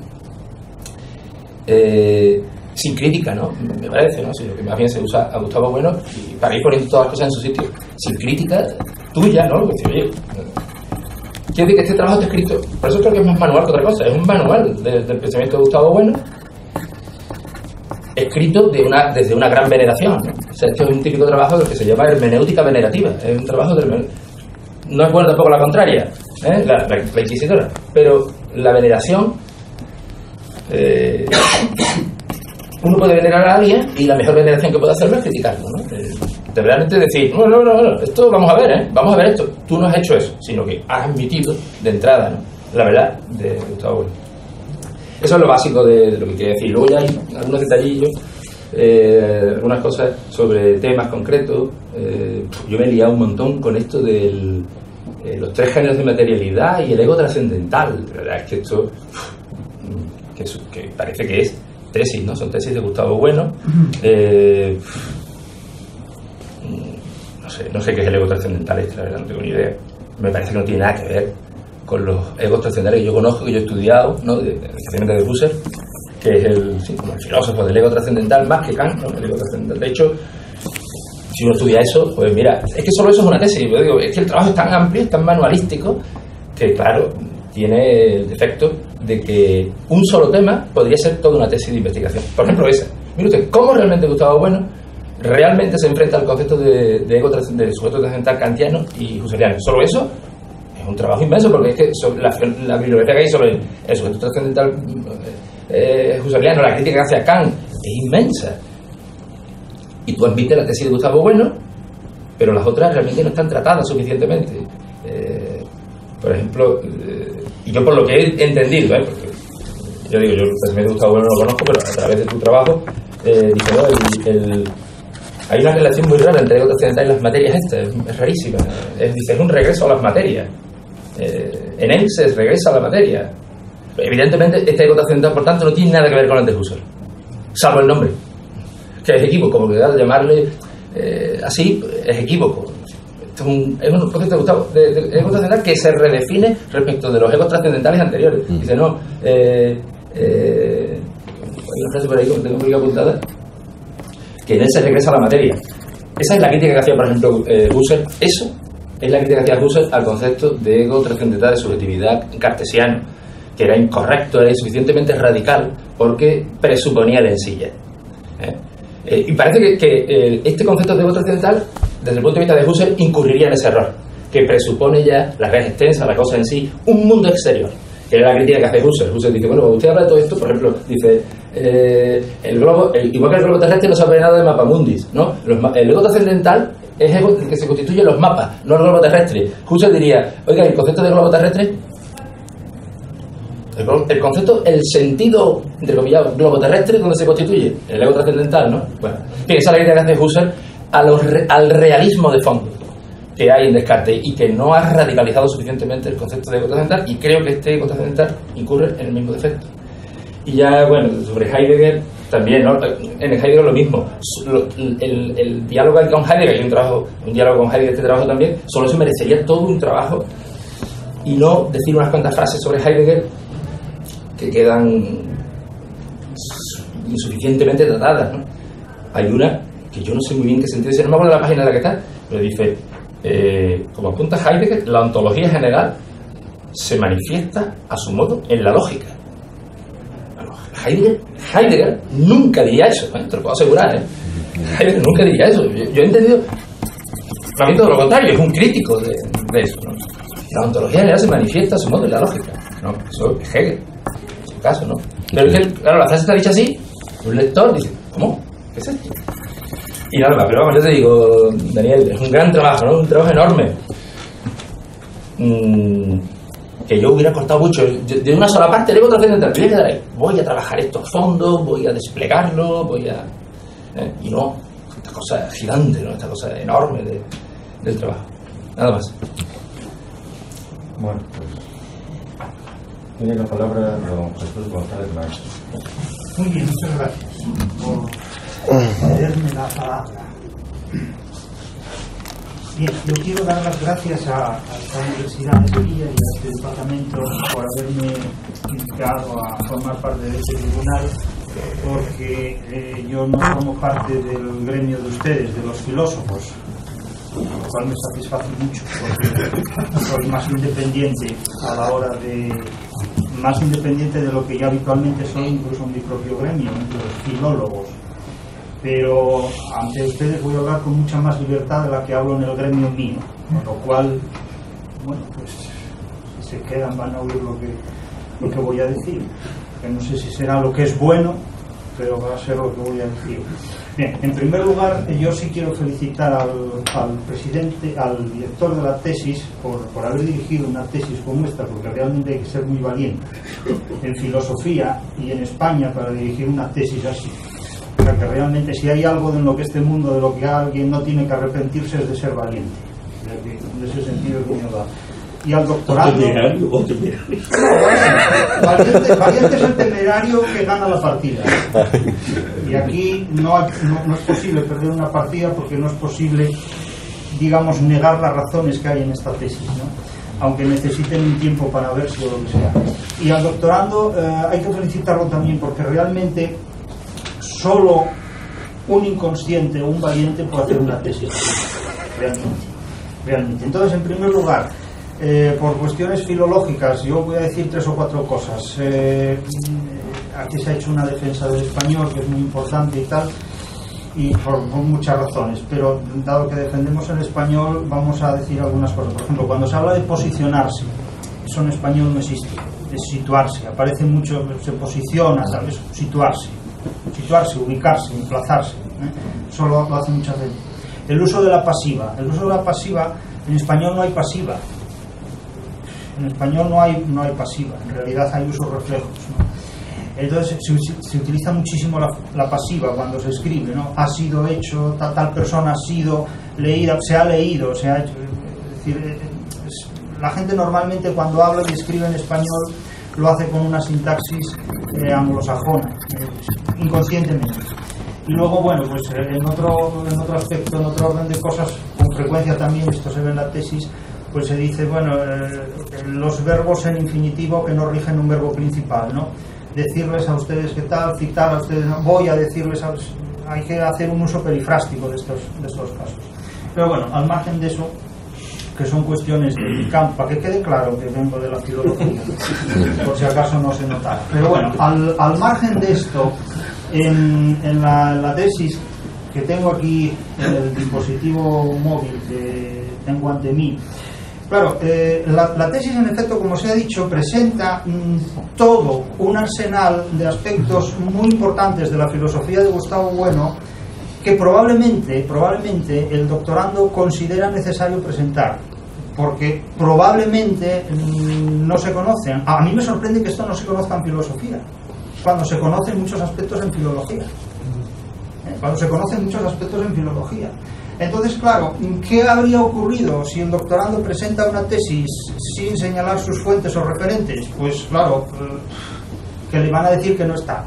Sin crítica, ¿no? Me parece, ¿no? Sino que más bien se usa a Gustavo Bueno y para ir poniendo todas las cosas en su sitio. Sin crítica tuya, ¿no? Porque, oye, quiero decir que este trabajo está escrito, por eso creo que es más manual que otra cosa, es un manual del pensamiento de Gustavo Bueno, escrito desde una gran veneración, ¿no? O sea, esto es un típico trabajo del que se llama hermenéutica venerativa, es un trabajo no es bueno tampoco la contraria, la inquisidora, pero la veneración, uno puede venerar a alguien y la mejor veneración que puede hacerlo es criticarlo, ¿no? De realmente decir, no, esto vamos a ver esto, tú no has hecho eso, sino que has admitido de entrada, ¿no? La verdad de Gustavo Bueno. Eso es lo básico de lo que quería decir. Luego ya hay algunos detallillos, algunas cosas sobre temas concretos. Yo me he liado un montón con esto de los tres géneros de materialidad y el ego trascendental. La verdad es que esto que parece que es tesis, ¿no? Son tesis de Gustavo Bueno. No sé qué es el ego trascendental, la verdad no tengo ni idea. Me parece que no tiene nada que ver con los egos trascendentales que yo conozco, que yo he estudiado, ¿no? Especialmente de Husserl, que es como el filósofo del ego trascendental, más que Kant, ¿no? El ego trascendental. De hecho, si uno estudia eso, pues mira, es que solo eso es una tesis. Yo digo, es que el trabajo es tan amplio, es tan manualístico, que claro, tiene el defecto de que un solo tema podría ser toda una tesis de investigación. Por ejemplo, esa. Mire usted, ¿cómo realmente Gustavo Bueno realmente se enfrenta al concepto de ego de sujeto trascendental kantiano y husserliano? Solo eso es un trabajo inmenso, porque es que la bibliografía que hay sobre el sujeto trascendental husserliano, la crítica que hace a Kant, es inmensa. Y tú admites la tesis de Gustavo Bueno, pero las otras realmente no están tratadas suficientemente. Por ejemplo, y yo por lo que he entendido, porque yo digo, yo el pensamiento de Gustavo Bueno no lo conozco, pero a través de tu trabajo, dice, ¿no? Hay una relación muy rara entre el ego trascendental y las materias estas, es rarísima. Es un regreso a las materias. En él se regresa a la materia. Evidentemente, este ego trascendental, por tanto, no tiene nada que ver con el de Husserl, salvo el nombre, que es equívoco, porque llamarle así es equívoco. Es un concepto de ego trascendental que se redefine respecto de los egos trascendentales anteriores. Dice, no, hay una frase por ahí que tengo muy apuntada, que en él se regresa a la materia. Esa es la crítica que hacía, por ejemplo, Husserl. Eso es la crítica que hacía Husserl al concepto de ego trascendental, de subjetividad cartesiano, que era incorrecto, era insuficientemente radical, porque presuponía el en sí. Y parece que este concepto de ego trascendental, desde el punto de vista de Husserl, incurriría en ese error, que presupone ya la red extensa, la cosa en sí, un mundo exterior. Que era la crítica que hace Husserl. Husserl dice, bueno, usted habla de todo esto, por ejemplo, dice, el globo, igual que el globo terrestre no sabe nada de mapamundis, ¿no? El ego trascendental es ego que se constituye en los mapas, no el globo terrestre. Husserl diría, oiga, el concepto de globo terrestre El concepto, el sentido, entre comillas, globoterrestre, donde se constituye el ego trascendental, ¿no? Bueno, esa es la idea que hace Husserl al realismo de fondo que hay en Descartes y que no ha radicalizado suficientemente el concepto de ego trascendental, y creo que este ego trascendental incurre en el mismo defecto. Y ya, bueno, sobre Heidegger también, ¿no? En Heidegger lo mismo. El diálogo con Heidegger, hay un diálogo con Heidegger, este trabajo también, solo eso merecería todo un trabajo, y no decir unas cuantas frases sobre Heidegger que quedan insuficientemente tratadas, ¿no? Hay una que yo no sé muy bien qué sentido dice, no me acuerdo de la página en la que está, pero dice, como apunta Heidegger, la ontología general se manifiesta a su modo en la lógica. Heidegger nunca diría eso, ¿eh? Te lo puedo asegurar, ¿eh? Heidegger nunca diría eso. Yo he entendido todo lo contrario, es un crítico de eso, ¿no? La ontología general se manifiesta a su modo en la lógica, ¿no? Eso es Hegel, en su caso, ¿no? Pero es que, claro, la frase está dicha así, un lector dice, ¿cómo? ¿Qué es esto? Y nada más, pero vamos, yo te digo, Daniel, es un gran trabajo, ¿no? Un trabajo enorme. Que yo hubiera cortado mucho de una sola parte, luego voy a trabajar esto a fondo, voy a desplegarlo, y no, esta cosa gigante, ¿no? Esta cosa enorme del trabajo. Nada más. Bueno, pues tiene la palabra don Jesús González Maestro. Muy bien, muchas gracias por cederme la palabra. Bien, yo quiero dar las gracias a esta Universidad de Sevilla y a este departamento por haberme invitado a formar parte de este tribunal, porque yo no formo parte del gremio de ustedes, de los filósofos, lo cual me satisface mucho, porque soy más independiente a la hora más independiente de lo que yo habitualmente soy, incluso en mi propio gremio, entre los filólogos. Pero ante ustedes voy a hablar con mucha más libertad de la que hablo en el gremio mío, con lo cual, bueno, pues si se quedan van a oír lo que voy a decir, que no sé si será lo que es bueno, pero va a ser lo que voy a decir. Bien, en primer lugar, yo sí quiero felicitar al presidente, al director de la tesis, por haber dirigido una tesis como esta, porque realmente hay que ser muy valiente en filosofía y en España para dirigir una tesis así. O sea, que realmente si hay algo en lo que este mundo, de lo que alguien no tiene que arrepentirse, es de ser valiente. En ese sentido es muy notable. Y al doctorado... Valiente es el temerario que gana la partida. Y aquí no es posible perder una partida, porque no es posible, digamos, negar las razones que hay en esta tesis, ¿no? Aunque necesiten un tiempo para verse o lo que sea. Y al doctorando hay que felicitarlo también, porque realmente solo un inconsciente o un valiente puede hacer una tesis realmente. Entonces, en primer lugar, por cuestiones filológicas, yo voy a decir 3 o 4 cosas. Aquí se ha hecho una defensa del español, que es muy importante y tal, y por muchas razones, pero dado que defendemos el español, vamos a decir algunas cosas. Por ejemplo, cuando se habla de posicionarse, eso en español no existe, es situarse. Aparece mucho, se posiciona, ¿sabes? Situarse, ubicarse, emplazarse, eso lo hace mucha gente. El uso de la pasiva, en español no hay pasiva. En español no hay pasiva, en realidad hay usos reflejos, ¿no? Entonces se utiliza muchísimo la pasiva cuando se escribe, ¿no? Ha sido hecho, tal persona ha sido leída, se ha leído, se ha hecho. Es decir, la gente normalmente cuando habla y escribe en español lo hace con una sintaxis anglosajona, inconscientemente. Y luego, bueno, pues en otro aspecto, en otro orden de cosas, con frecuencia también, esto se ve en la tesis, pues se dice, bueno, los verbos en infinitivo que no rigen un verbo principal, ¿no? Decirles a ustedes qué tal, citar a ustedes, ¿no? Voy a decirles, hay que hacer un uso perifrástico de estos casos. Pero bueno, al margen de eso, que son cuestiones de mi campo, para que quede claro que vengo de la filología, por si acaso no se notara. Pero bueno, al margen de esto, en la tesis que tengo aquí en el dispositivo móvil que tengo ante mí, claro, la tesis, en efecto, como se ha dicho, presenta todo un arsenal de aspectos muy importantes de la filosofía de Gustavo Bueno, que probablemente el doctorando considera necesario presentar, porque probablemente no se conocen. A mí me sorprende que esto no se conozca en filosofía, cuando se conocen muchos aspectos en filología. Cuando se conocen muchos aspectos en filología. Entonces, claro, ¿qué habría ocurrido si el doctorando presenta una tesis sin señalar sus fuentes o referentes? Pues claro, que le van a decir que no está.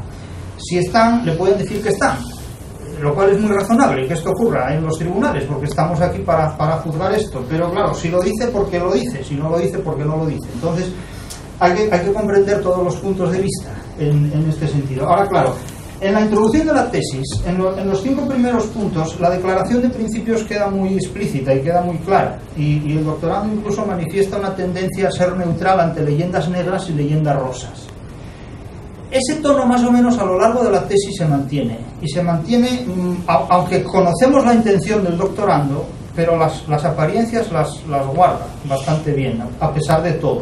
Si están, le pueden decir que están, lo cual es muy razonable que esto ocurra en los tribunales, porque estamos aquí para juzgar esto. Pero claro, si lo dice, ¿por qué lo dice? Si no lo dice, ¿por qué no lo dice? Entonces, hay que comprender todos los puntos de vista en este sentido. Ahora, claro, en la introducción de la tesis, en los 5 primeros puntos, la declaración de principios queda muy explícita y queda muy clara. Y el doctorando incluso manifiesta una tendencia a ser neutral ante leyendas negras y leyendas rosas. Ese tono más o menos a lo largo de la tesis se mantiene. Y se mantiene, aunque conocemos la intención del doctorando, pero las apariencias las guarda bastante bien, a pesar de todo.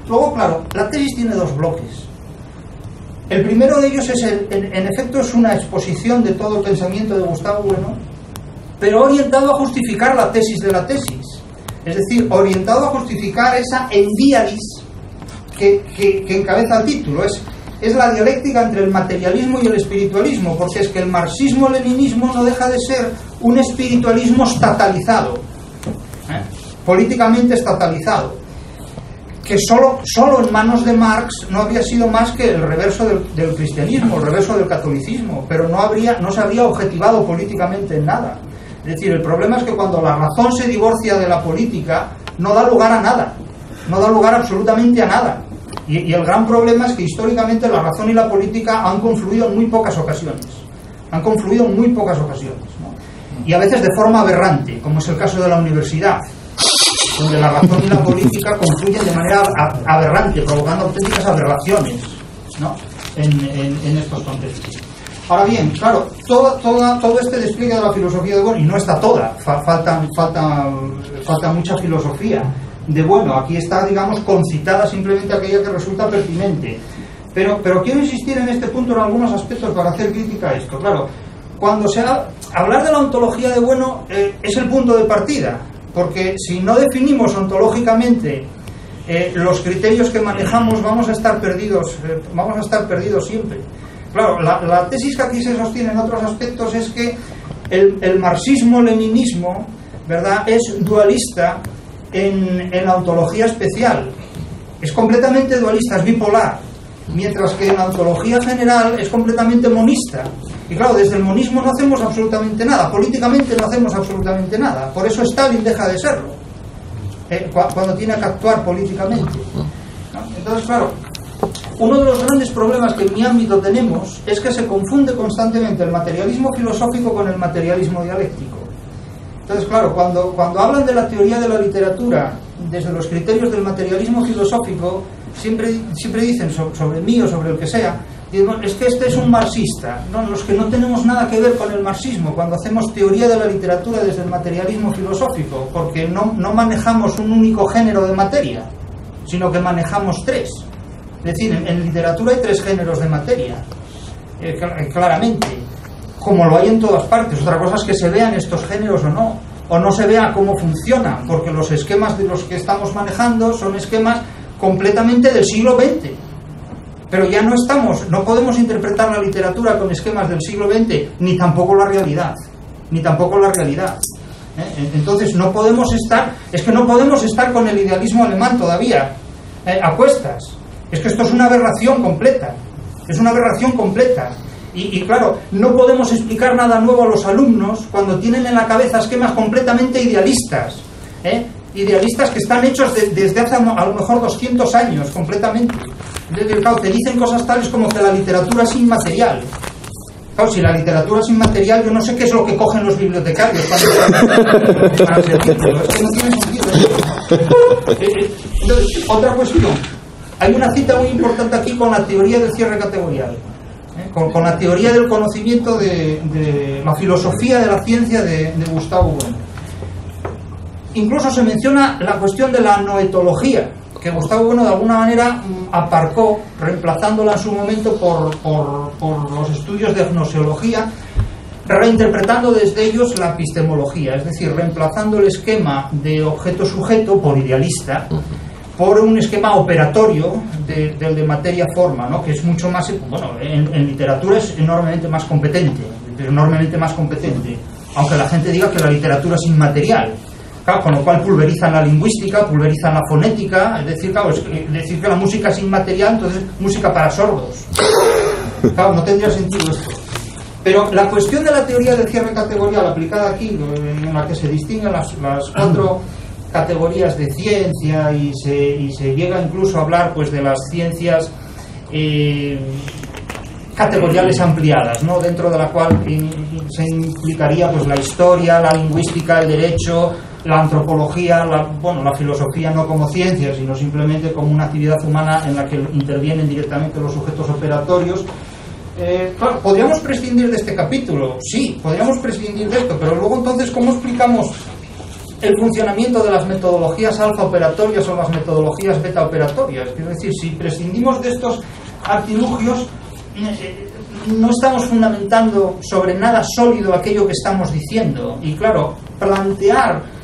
Luego, claro, la tesis tiene 2 bloques. El primero de ellos es, en efecto, es una exposición de todo el pensamiento de Gustavo Bueno, pero orientado a justificar la tesis de la tesis. Es decir, orientado a justificar esa endiadis que encabeza el título. Es la dialéctica entre el materialismo y el espiritualismo, porque es que el marxismo-leninismo no deja de ser un espiritualismo estatalizado, políticamente estatalizado, que solo en manos de Marx no habría sido más que el reverso del cristianismo, el reverso del catolicismo, pero no se habría objetivado políticamente en nada. Es decir, el problema es que cuando la razón se divorcia de la política, no da lugar a nada, no da lugar absolutamente a nada. Y el gran problema es que históricamente la razón y la política han confluido en muy pocas ocasiones. Han confluido en muy pocas ocasiones, ¿no? Y a veces de forma aberrante, como es el caso de la universidad, donde la razón y la política confluyen de manera aberrante, provocando auténticas aberraciones, ¿no? en estos contextos. Ahora bien, claro, todo este despliegue de la filosofía de Bueno, y no está toda, falta mucha filosofía de Bueno. Aquí está, digamos, concitada simplemente aquella que resulta pertinente. Pero quiero insistir en este punto en algunos aspectos para hacer crítica a esto. Claro, cuando hablar de la ontología de Bueno es el punto de partida, porque si no definimos ontológicamente los criterios que manejamos, vamos a estar perdidos siempre. Claro, la tesis que aquí se sostiene en otros aspectos es que el marxismo-leninismo, ¿verdad?, es dualista en la ontología especial. Es completamente dualista, es bipolar, mientras que en la ontología general es completamente monista. Y claro, desde el monismo no hacemos absolutamente nada, políticamente no hacemos absolutamente nada. Por eso Stalin deja de serlo, cuando tiene que actuar políticamente, ¿no? Entonces, claro, uno de los grandes problemas que en mi ámbito tenemos es que se confunde constantemente el materialismo filosófico con el materialismo dialéctico. Entonces, claro, cuando hablan de la teoría de la literatura desde los criterios del materialismo filosófico, siempre dicen sobre mí o sobre el que sea, es que este es un marxista. No, los que no tenemos nada que ver con el marxismo cuando hacemos teoría de la literatura desde el materialismo filosófico, porque no manejamos un único género de materia, sino que manejamos 3. Es decir, en literatura hay 3 géneros de materia, claramente, como lo hay en todas partes. Otra cosa es que se vean estos géneros o no se vea cómo funcionan, porque los esquemas de los que estamos manejando son esquemas completamente del siglo XX. Pero ya no podemos interpretar la literatura con esquemas del siglo XX, ni tampoco la realidad. Entonces no podemos estar con el idealismo alemán todavía, a cuestas. Es que esto es una aberración completa. Y claro, no podemos explicar nada nuevo a los alumnos cuando tienen en la cabeza esquemas completamente idealistas, idealistas que están hechos desde hace a lo mejor 200 años, completamente. Claro, te dicen cosas tales como que la literatura es inmaterial. Claro, si la literatura es inmaterial, yo no sé qué es lo que cogen los bibliotecarios para servirlo. Es que no tiene sentido. Entonces, otra cuestión. Hay una cita muy importante aquí con la teoría del cierre categorial, con la teoría del conocimiento de la filosofía de la ciencia de Gustavo Bueno. Incluso se menciona la cuestión de la noetología, que Gustavo Bueno de alguna manera aparcó, reemplazándola en su momento por los estudios de gnoseología, reinterpretando desde ellos la epistemología, es decir, reemplazando el esquema de objeto-sujeto por idealista por un esquema operatorio del de materia-forma, ¿no? Que es mucho más, bueno, en literatura es enormemente más competente, aunque la gente diga que la literatura es inmaterial. Claro, con lo cual pulverizan la lingüística, pulverizan la fonética, es decir, claro, decir que la música es inmaterial, entonces música para sordos. Claro, no tendría sentido esto. Pero la cuestión de la teoría del cierre categorial aplicada aquí, en la que se distinguen las 4 categorías de ciencia y se llega incluso a hablar pues de las ciencias categoriales ampliadas, ¿no? Dentro de la cual se implicaría pues la historia, la lingüística, el derecho, la antropología, la filosofía no como ciencia, sino simplemente como una actividad humana en la que intervienen directamente los sujetos operatorios. Claro, ¿podríamos prescindir de este capítulo? Sí, podríamos prescindir de esto, pero luego entonces, ¿cómo explicamos el funcionamiento de las metodologías alfa operatorias o las metodologías beta operatorias? Es decir, si prescindimos de estos artilugios, no estamos fundamentando sobre nada sólido aquello que estamos diciendo. Y claro, plantear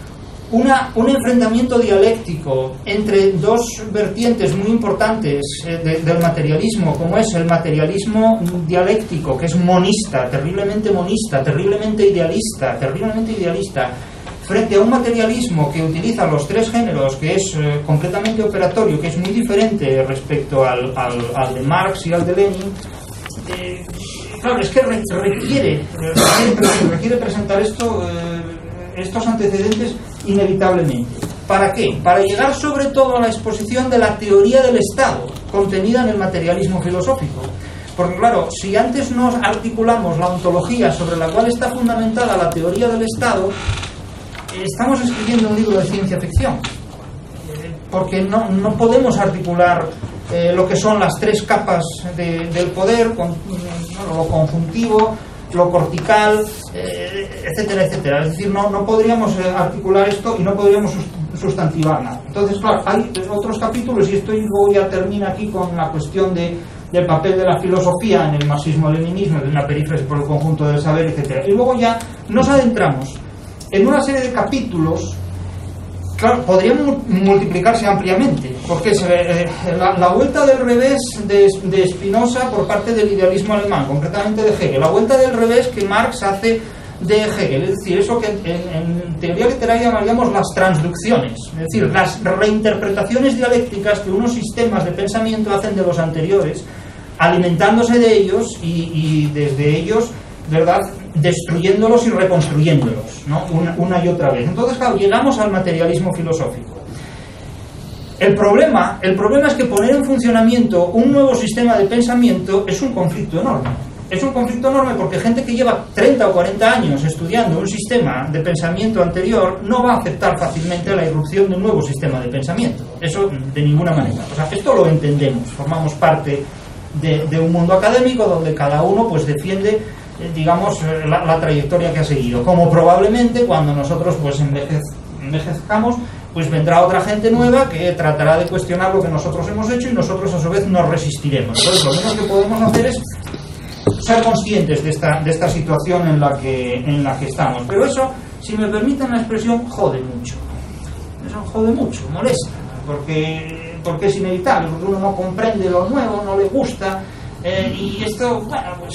un enfrentamiento dialéctico entre dos vertientes muy importantes del materialismo, como es el materialismo dialéctico, que es monista, terriblemente idealista, frente a un materialismo que utiliza los 3 géneros, que es completamente operatorio, que es muy diferente respecto al de Marx y al de Lenin. Claro, es que requiere presentar estos antecedentes inevitablemente. ¿Para qué? Para llegar sobre todo a la exposición de la teoría del Estado, contenida en el materialismo filosófico. Porque claro, si antes nos articulamos la ontología sobre la cual está fundamentada la teoría del Estado, estamos escribiendo un libro de ciencia ficción, porque no podemos articular lo que son las 3 capas del poder, lo conjuntivo, lo cortical, etcétera, etcétera. Es decir, no podríamos articular esto y no podríamos sustantivar nada. Entonces, claro, hay otros capítulos, y esto luego ya termina aquí con la cuestión del papel de la filosofía en el marxismo-leninismo, de una perífrasis por el conjunto del saber, etcétera. Y luego ya nos adentramos en una serie de capítulos. Claro, podrían multiplicarse ampliamente, porque la vuelta del revés de Spinoza por parte del idealismo alemán, concretamente de Hegel, la vuelta del revés que Marx hace de Hegel, es decir, eso que en teoría literaria llamaríamos las transducciones, es decir, las reinterpretaciones dialécticas que unos sistemas de pensamiento hacen de los anteriores, alimentándose de ellos y desde ellos, ¿verdad?, destruyéndolos y reconstruyéndolos, ¿no?, una y otra vez. Entonces, claro, llegamos al materialismo filosófico. El problema es que poner en funcionamiento un nuevo sistema de pensamiento es un conflicto enorme. Es un conflicto enorme porque gente que lleva 30 o 40 años estudiando un sistema de pensamiento anterior no va a aceptar fácilmente la irrupción de un nuevo sistema de pensamiento. Eso de ninguna manera. O sea, esto lo entendemos. Formamos parte de un mundo académico donde cada uno pues defiende, digamos, la trayectoria que ha seguido. Como probablemente cuando nosotros pues envejezcamos, pues vendrá otra gente nueva que tratará de cuestionar lo que nosotros hemos hecho y nosotros a su vez nos resistiremos. Entonces lo único que podemos hacer es ser conscientes de esta situación en la que estamos. Pero eso, si me permiten la expresión, jode mucho. Eso jode mucho, molesta, porque es inevitable, porque uno no comprende lo nuevo, no le gusta, y esto, bueno, pues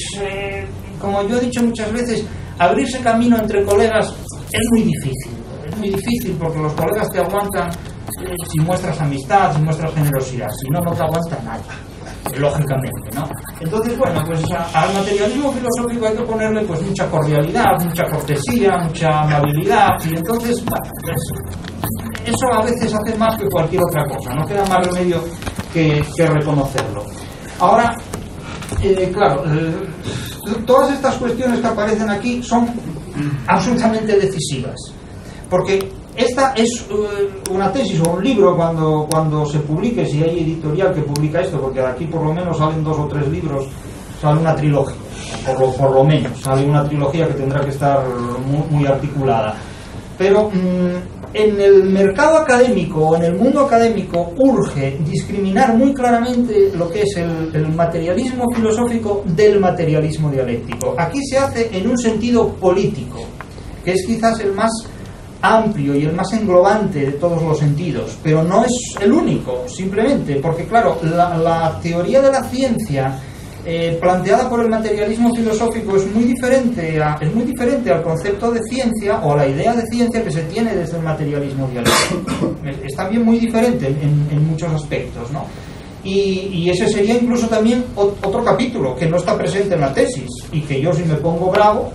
como yo he dicho muchas veces, abrirse camino entre colegas es muy difícil. Es muy difícil porque los colegas te aguantan si muestras amistad, si muestras generosidad. Si no, no te aguanta nadie, lógicamente, ¿no? Entonces, bueno, pues al materialismo filosófico hay que ponerle pues mucha cordialidad, mucha cortesía, mucha amabilidad, y entonces, bueno, pues, eso a veces hace más que cualquier otra cosa. No queda más remedio que reconocerlo. Ahora, claro, todas estas cuestiones que aparecen aquí son absolutamente decisivas, porque esta es una tesis o un libro cuando se publique, si hay editorial que publica esto, porque aquí por lo menos salen 2 o 3 libros, sale una trilogía, por lo menos sale una trilogía que tendrá que estar muy articulada. Pero en el mercado académico o en el mundo académico urge discriminar muy claramente lo que es el materialismo filosófico del materialismo dialéctico. Aquí se hace en un sentido político, que es quizás el más amplio y el más englobante de todos los sentidos, pero no es el único, simplemente porque, claro, la teoría de la ciencia planteada por el materialismo filosófico es muy diferente al concepto de ciencia o a la idea de ciencia que se tiene desde el materialismo dialéctico. Es también muy diferente en muchos aspectos, ¿no? Y ese sería incluso también otro capítulo que no está presente en la tesis y que yo, si me pongo bravo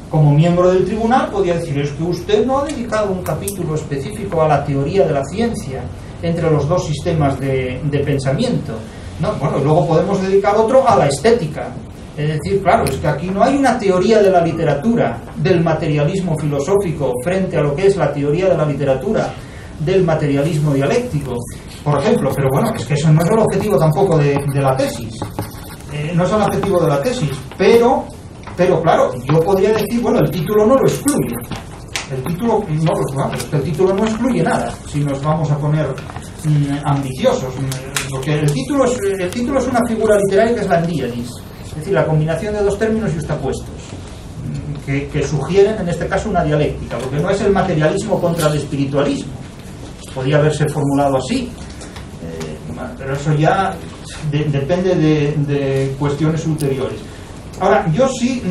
como miembro del tribunal, podría decir: es que usted no ha dedicado un capítulo específico a la teoría de la ciencia entre los dos sistemas de pensamiento. No, bueno, luego podemos dedicar otro a la estética. Es decir, claro, es que aquí no hay una teoría de la literatura del materialismo filosófico frente a lo que es la teoría de la literatura del materialismo dialéctico, por ejemplo. Pero bueno, es que eso no es el objetivo tampoco de la tesis. No es el objetivo de la tesis, pero claro, yo podría decir, bueno, el título no lo excluye. El título no excluye nada, si nos vamos a poner ambiciosos, porque el título es una figura literaria que es la endíadis, es decir, la combinación de dos términos yuxtapuestos que sugieren en este caso una dialéctica, porque no es el materialismo contra el espiritualismo. Podría haberse formulado así, pero eso ya depende de cuestiones ulteriores. Ahora, yo sí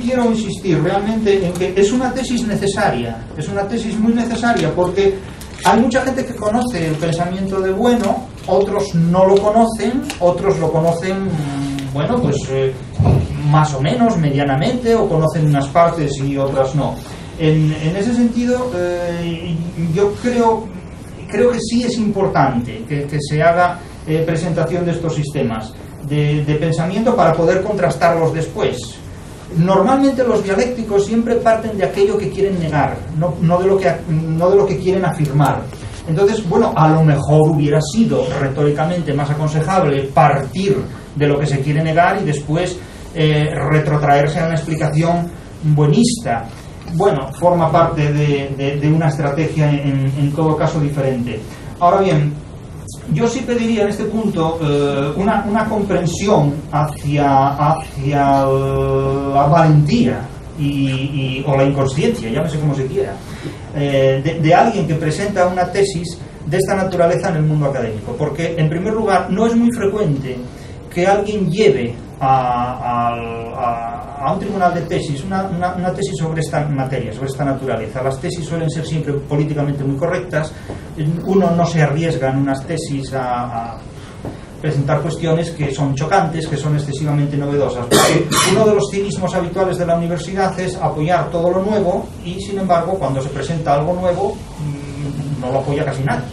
quiero insistir realmente en que es una tesis necesaria, es una tesis muy necesaria, porque hay mucha gente que conoce el pensamiento de Bueno, otros no lo conocen, otros lo conocen, bueno, pues más o menos, medianamente, o conocen unas partes y otras no. En ese sentido, yo creo que sí es importante que se haga presentación de estos sistemas de pensamiento para poder contrastarlos después. Normalmente los dialécticos siempre parten de aquello que quieren negar, no de lo que quieren afirmar. Entonces, bueno, a lo mejor hubiera sido retóricamente más aconsejable partir de lo que se quiere negar y después retrotraerse a una explicación buenista. Bueno, forma parte de una estrategia en todo caso diferente. Ahora bien, yo sí pediría en este punto una comprensión hacia la valentía o la inconsciencia, llámese como se quiera, de alguien que presenta una tesis de esta naturaleza en el mundo académico. Porque, en primer lugar, no es muy frecuente que alguien lleve a un tribunal de tesis una tesis sobre esta materia, sobre esta naturaleza. Las tesis suelen ser siempre políticamente muy correctas. Uno no se arriesga en unas tesis a presentar cuestiones que son chocantes, que son excesivamente novedosas, porque uno de los cinismos habituales de la universidad es apoyar todo lo nuevo y, sin embargo, cuando se presenta algo nuevo no lo apoya casi nadie.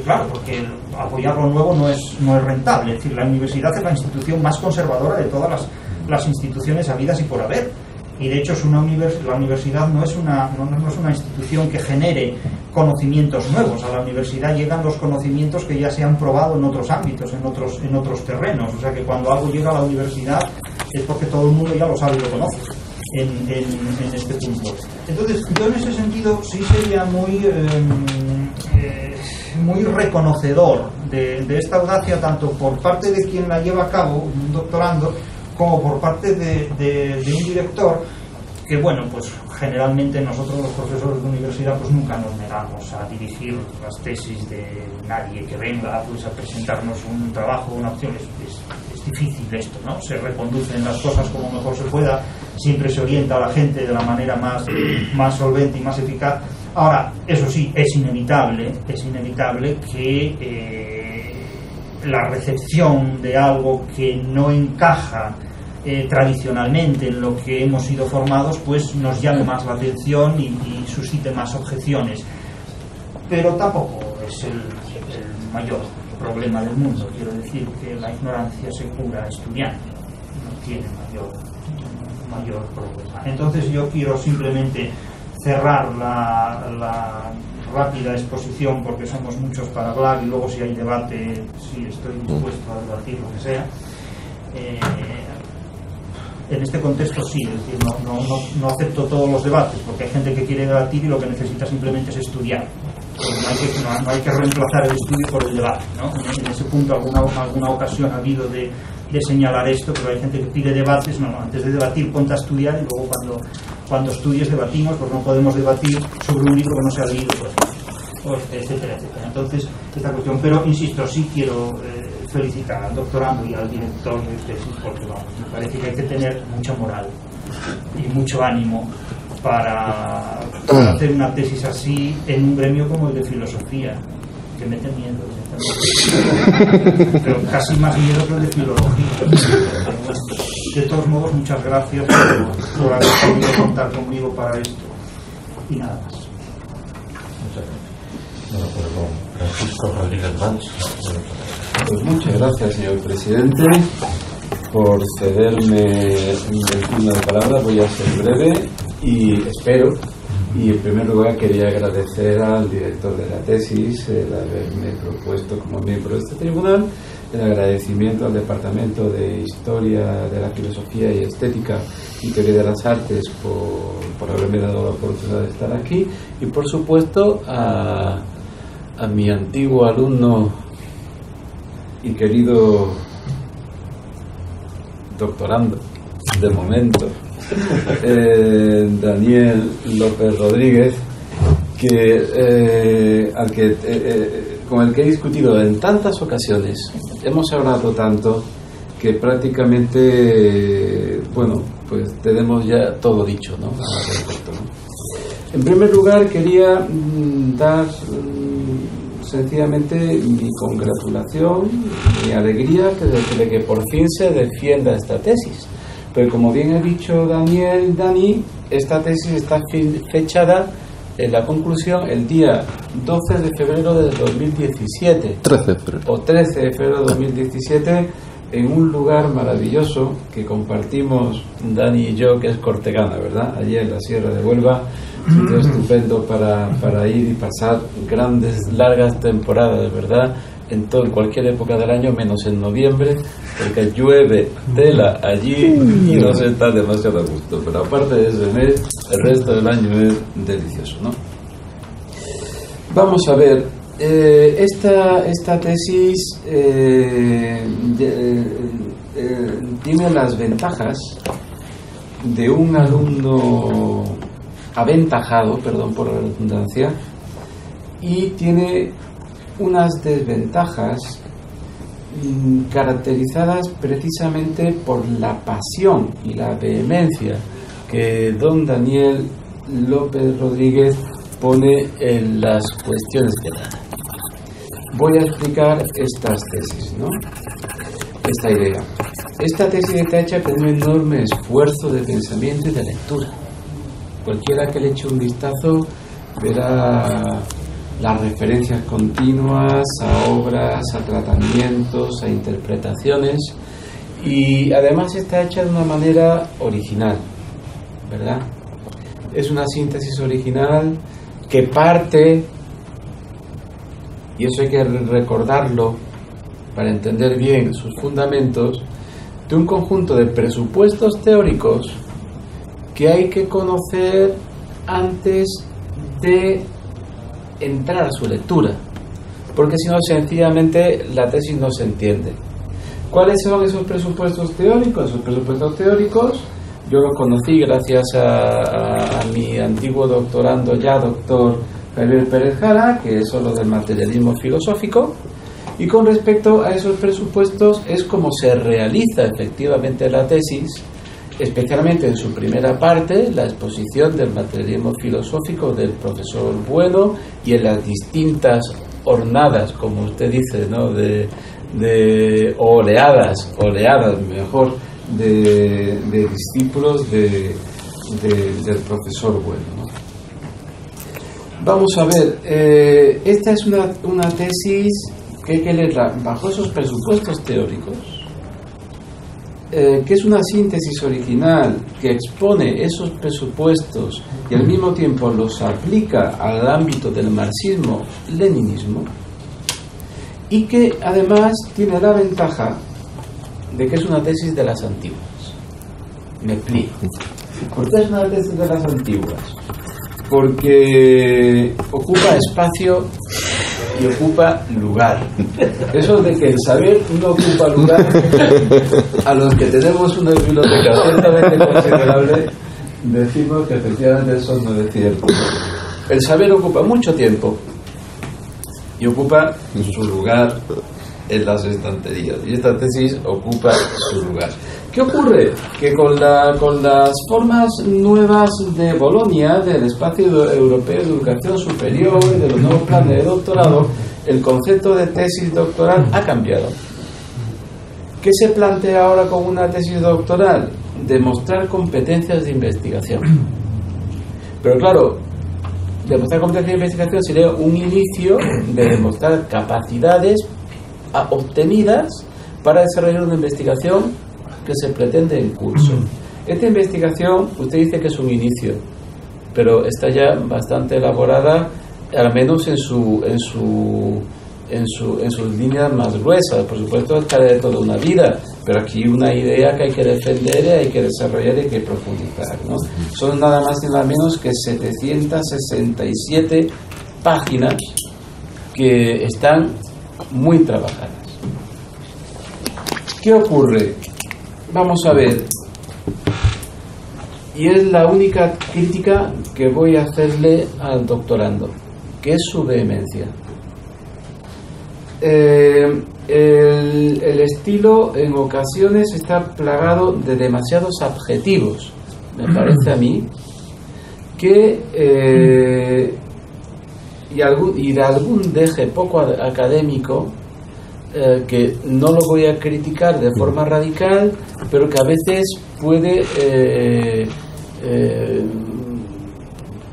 Claro, porque apoyar lo nuevo no es rentable. Es decir, la universidad es la institución más conservadora de todas las instituciones habidas y por haber. Y de hecho la universidad no es una institución que genere conocimientos nuevos. A la universidad llegan los conocimientos que ya se han probado en otros ámbitos, en otros terrenos. O sea que cuando algo llega a la universidad es porque todo el mundo ya lo sabe y lo conoce en este punto. Entonces, yo en ese sentido sí sería muy reconocedor de esta audacia, tanto por parte de quien la lleva a cabo, un doctorando, como por parte de un director, que bueno, pues generalmente nosotros los profesores de universidad pues nunca nos negamos a dirigir las tesis de nadie que venga pues a presentarnos un trabajo, una opción. Es difícil esto, ¿no? Se reconducen las cosas como mejor se pueda, siempre se orienta a la gente de la manera más solvente y más eficaz. Ahora, eso sí, es inevitable que la recepción de algo que no encaja tradicionalmente en lo que hemos sido formados, pues nos llame más la atención y suscite más objeciones. Pero tampoco es el mayor problema del mundo. Quiero decir que la ignorancia se cura estudiando, no tiene mayor problema. Entonces yo quiero simplemente cerrar la rápida exposición, porque somos muchos para hablar y luego si hay debate, sí estoy dispuesto a debatir lo que sea. en este contexto sí, es decir, no acepto todos los debates, porque hay gente que quiere debatir y lo que necesita simplemente es estudiar. No hay que reemplazar el estudio por el debate, ¿no? En ese punto alguna ocasión ha habido de señalar esto, pero hay gente que pide debates. No, antes de debatir ponte a estudiar y luego cuando estudies debatimos, pues no podemos debatir sobre un libro que no se ha leído, pues, etcétera, etcétera. Entonces, esta cuestión, pero insisto, sí quiero felicitar al doctorando y al director de tesis, porque vamos, me parece que hay que tener mucha moral y mucho ánimo para hacer una tesis así en un gremio como el de filosofía, que mete miedo, pero casi más miedo que el de filología. De todos modos, muchas gracias por haber podido contar conmigo para esto y nada más. Bueno, pues con Francisco Rodríguez Valls. Pues muchas gracias, señor presidente, por cederme el turno de palabra. Voy a ser breve y espero. Y en primer lugar quería agradecer al director de la tesis el haberme propuesto como miembro de este tribunal, el agradecimiento al Departamento de Historia de la Filosofía y Estética y Teoría de las Artes por haberme dado la oportunidad de estar aquí, y por supuesto a mi antiguo alumno y querido doctorando de momento, Daniel López Rodríguez, con el que he discutido en tantas ocasiones. Hemos hablado tanto que prácticamente, bueno, pues tenemos ya todo dicho, ¿no? Al respecto, ¿no? En primer lugar, quería dar sencillamente mi congratulación, mi alegría de que por fin se defienda esta tesis. Pero como bien ha dicho Dani, esta tesis está fechada en la conclusión el día 12 de febrero de 2017. 13 de febrero. O 13 de febrero de 2017, en un lugar maravilloso que compartimos Dani y yo, que es Cortegana, ¿verdad? Allí en la Sierra de Huelva. Sitio estupendo para ir y pasar largas temporadas, ¿verdad? En cualquier época del año, menos en noviembre, porque llueve tela allí y no se está demasiado a gusto. Pero aparte de ese mes, el resto del año es delicioso, ¿no? Vamos a ver, esta tesis tiene las ventajas de un alumno aventajado, perdón por la redundancia, y tiene unas desventajas caracterizadas precisamente por la pasión y la vehemencia que don Daniel López Rodríguez pone en las cuestiones que da. Voy a explicar estas tesis, ¿no? Esta idea. Esta tesis está hecha con un enorme esfuerzo de pensamiento y de lectura. Cualquiera que le eche un vistazo verá las referencias continuas a obras, a tratamientos, a interpretaciones, y además está hecha de una manera original, ¿verdad? Es una síntesis original que parte, y eso hay que recordarlo para entender bien sus fundamentos, de un conjunto de presupuestos teóricos que hay que conocer antes de entrar a su lectura, porque si no, sencillamente la tesis no se entiende. ¿Cuáles son esos presupuestos teóricos? Esos presupuestos teóricos yo los conocí gracias a mi antiguo doctorando, ya doctor Javier Pérez Jara, que son los del materialismo filosófico, y con respecto a esos presupuestos es como se realiza efectivamente la tesis, especialmente en su primera parte, la exposición del materialismo filosófico del profesor Bueno, y en las distintas hornadas, como usted dice, ¿no? de oleadas mejor, de discípulos del profesor Bueno, ¿no? Vamos a ver, esta es una tesis que hay que leerla bajo esos presupuestos teóricos, que es una síntesis original que expone esos presupuestos y al mismo tiempo los aplica al ámbito del marxismo-leninismo, y que además tiene la ventaja de que es una tesis de las antiguas. Me explico. ¿Por qué es una tesis de las antiguas? Porque ocupa espacio y ocupa lugar. Eso de que el saber no ocupa lugar, a los que tenemos una biblioteca ciertamente considerable, decimos que efectivamente eso no es cierto. El saber ocupa mucho tiempo y ocupa su lugar en las estanterías, y esta tesis ocupa su lugar. ¿Qué ocurre? Que con las formas nuevas de Bolonia, del espacio europeo de educación superior y de los nuevos planes de doctorado, el concepto de tesis doctoral ha cambiado. ¿Qué se plantea ahora con una tesis doctoral? Demostrar competencias de investigación. Pero claro, demostrar competencias de investigación sería un inicio de demostrar capacidades obtenidas para desarrollar una investigación que se pretende en curso. Esta investigación, usted dice que es un inicio, pero está ya bastante elaborada, al menos en sus líneas más gruesas. Por supuesto, es tarea de toda una vida, pero aquí una idea que hay que defender y hay que desarrollar y hay que profundizar, ¿no? Son nada más y nada menos que 767 páginas que están muy trabajadas. ¿Qué ocurre? Vamos a ver, y es la única crítica que voy a hacerle al doctorando, que es su vehemencia. El estilo en ocasiones está plagado de demasiados adjetivos, me parece a mí, que y de algún deje poco académico, que no lo voy a criticar de forma radical, pero que a veces puede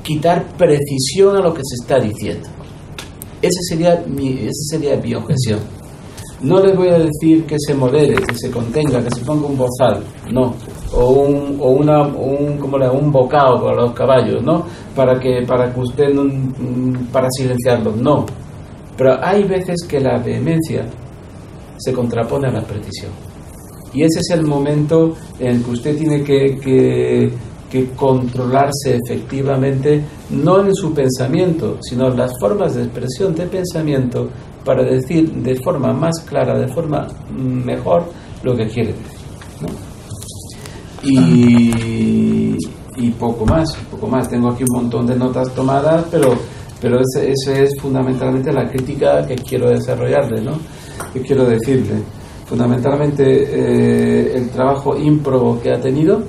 quitar precisión a lo que se está diciendo. Esa sería mi objeción. No les voy a decir que se modere, que se contenga, que se ponga un bozal, no, o un bocado para los caballos, no, para que usted para silenciarlos, no. Pero hay veces que la vehemencia se contrapone a la precisión, y ese es el momento en el que usted tiene que controlarse efectivamente, no en su pensamiento, sino en las formas de expresión de pensamiento, para decir de forma más clara, de forma mejor, lo que quiere decir, ¿no? Y poco más. Tengo aquí un montón de notas tomadas, pero esa es fundamentalmente la crítica que quiero desarrollarle, ¿no? Que quiero decirle. Fundamentalmente el trabajo ímprobo que ha tenido,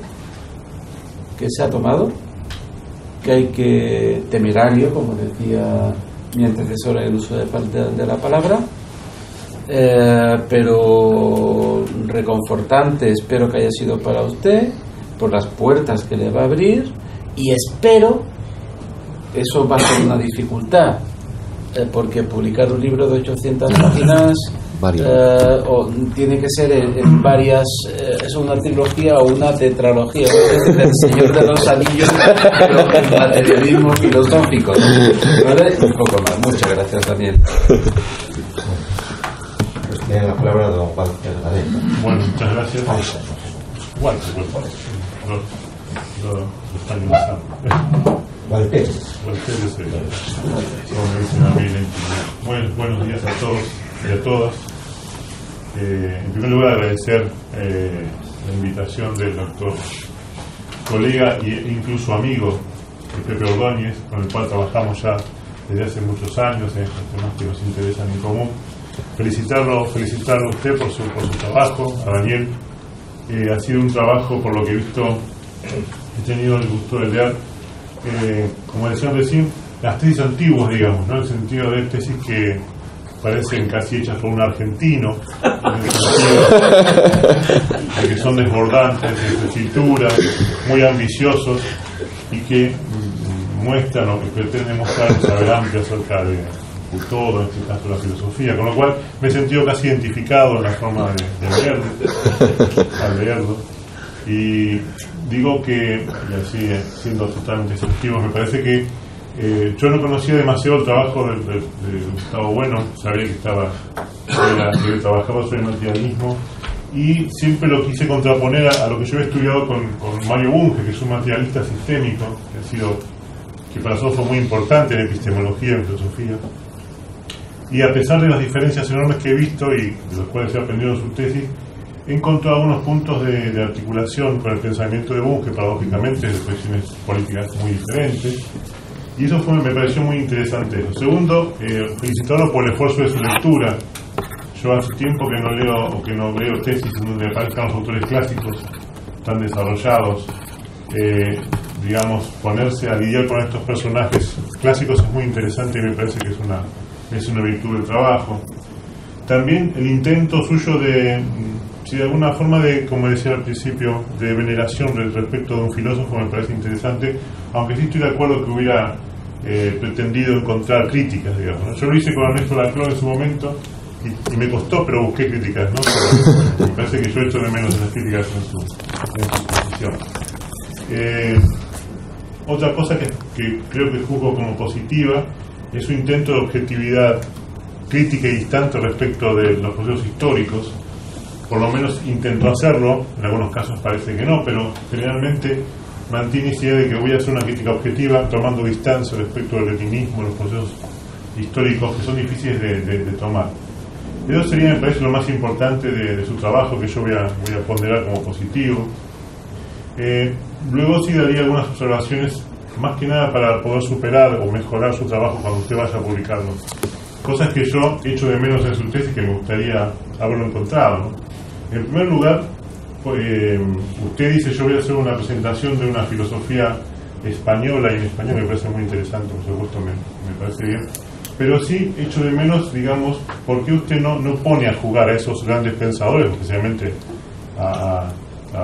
que se ha tomado, que hay que temerario, como decía mi antecesor en el uso de la palabra, pero reconfortante espero que haya sido para usted, por las puertas que le va a abrir, y espero, eso va a ser una dificultad, porque publicar un libro de 800 páginas o tiene que ser en varias, es una trilogía o una tetralogía, el Señor de los Anillos, pero el materialismo filosófico, ¿vale? Un poco más. Muchas gracias, Daniel. Pues tiene la palabra don Walter Gadeta. Bueno, muchas gracias. Walter, lo están invitando. Walter. Walter es el, como me dicen a mí, la intimidad. Buenos días a todos y a todas. En primer lugar, agradecer la invitación del doctor, colega e incluso amigo de Pepe Ordóñez, con el cual trabajamos ya desde hace muchos años en estos temas que nos interesan en común. Felicitarlo a usted por su trabajo, a Daniel. Ha sido un trabajo, por lo que he visto, he tenido el gusto de leer, como decían recién, las tesis antiguas, digamos, ¿no? En el sentido de tesis que parecen casi hechas por un argentino, en el sentido de que son desbordantes en su escritura, muy ambiciosos, y que muestran o que pretenden mostrar un saber amplio acerca de todo, en este caso la filosofía, con lo cual me he sentido casi identificado en la forma de leerlo, al leerlo, y digo que, y así siendo totalmente exhaustivo, me parece que yo no conocía demasiado el trabajo de Gustavo Bueno, sabía que trabajaba sobre el materialismo y siempre lo quise contraponer a lo que yo he estudiado con Mario Bunge, que es un materialista sistémico, que para nosotros fue muy importante en epistemología, en filosofía. Y a pesar de las diferencias enormes que he visto y de los cuales he aprendido en su tesis, he encontrado algunos puntos de articulación con el pensamiento de Bunge, paradójicamente, de posiciones políticas muy diferentes. Y eso me pareció muy interesante. Segundo, felicitarlo por el esfuerzo de su lectura. Yo hace tiempo que no leo o que no leo tesis en donde aparezcan los autores clásicos tan desarrollados. Digamos, ponerse a lidiar con estos personajes clásicos es muy interesante y me parece que es una virtud del trabajo. También el intento suyo de alguna forma de, como decía al principio, de veneración respecto de un filósofo me parece interesante, aunque sí estoy de acuerdo que hubiera pretendido encontrar críticas, digamos, ¿no? Yo lo hice con Ernesto Laclau en su momento y me costó, pero busqué críticas, ¿no? Pero me parece que yo echo de menos esas críticas en su posición. Otra cosa que creo que juzgo como positiva es su intento de objetividad crítica y distante respecto de los procesos históricos. Por lo menos intentó hacerlo, en algunos casos parece que no, pero generalmente mantiene esa idea de que voy a hacer una crítica objetiva tomando distancia respecto del leninismo, los procesos históricos que son difíciles de tomar. Eso sería, me parece, lo más importante de su trabajo, que yo voy a ponderar como positivo. Luego sí daría algunas observaciones, más que nada para poder superar o mejorar su trabajo cuando usted vaya a publicarlo. Cosas que yo echo de menos en su tesis que me gustaría haberlo encontrado, ¿no? En primer lugar, usted dice: yo voy a hacer una presentación de una filosofía española, y en español me parece muy interesante, por supuesto me parece bien, pero sí echo de menos, digamos, ¿por qué usted no pone a jugar a esos grandes pensadores, especialmente a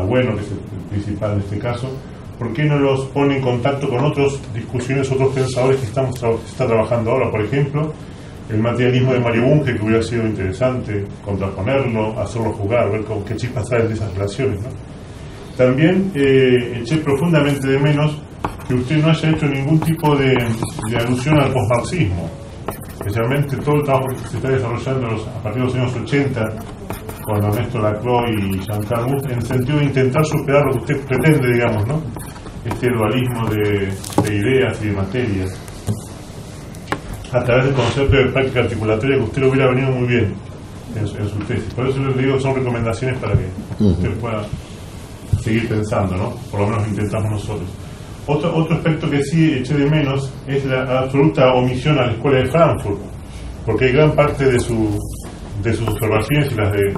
Bueno, que es el principal en este caso? ¿Por qué no los pone en contacto con otras discusiones, otros pensadores que está trabajando ahora? Por ejemplo, el materialismo de Mario Bunge, que hubiera sido interesante contraponerlo, hacerlo jugar, ver qué chispas salen de esas relaciones, ¿no? También eché profundamente de menos que usted no haya hecho ningún tipo de alusión al posmarxismo, especialmente todo el trabajo que se está desarrollando a partir de los años 80 con Ernesto Laclau y Jean-Carl Gust, en el sentido de intentar superar lo que usted pretende, digamos, ¿no? Este dualismo de ideas y de materias, a través del concepto de práctica articulatoria, que usted lo hubiera venido muy bien en su tesis. Por eso les digo que son recomendaciones para que usted pueda seguir pensando, ¿no? Por lo menos lo intentamos nosotros. Otro aspecto que sí eché de menos es la absoluta omisión a la Escuela de Frankfurt, porque gran parte de sus observaciones y las de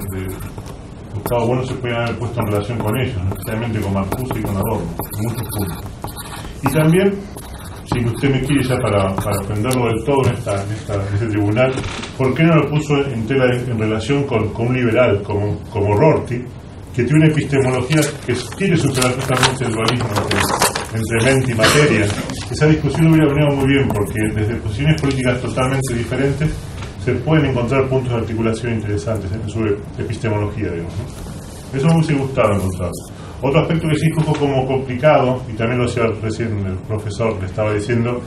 Gustavo Bueno se pueden haber puesto en relación con ellos, ¿no? Especialmente con Marcuse y con Adorno, en muchos puntos. Y también, si usted me quiere ya para aprenderlo del todo en este tribunal, ¿por qué no lo puso en relación con un liberal como Rorty, que tiene una epistemología que quiere superar justamente el dualismo entre mente y materia? Esa discusión hubiera venido muy bien, porque desde posiciones políticas totalmente diferentes se pueden encontrar puntos de articulación interesantes en su epistemología, digamos, ¿no? Eso me hubiese gustado encontrar. Otro aspecto que sí es un poco como complicado, y también lo decía recién el profesor, le estaba diciendo,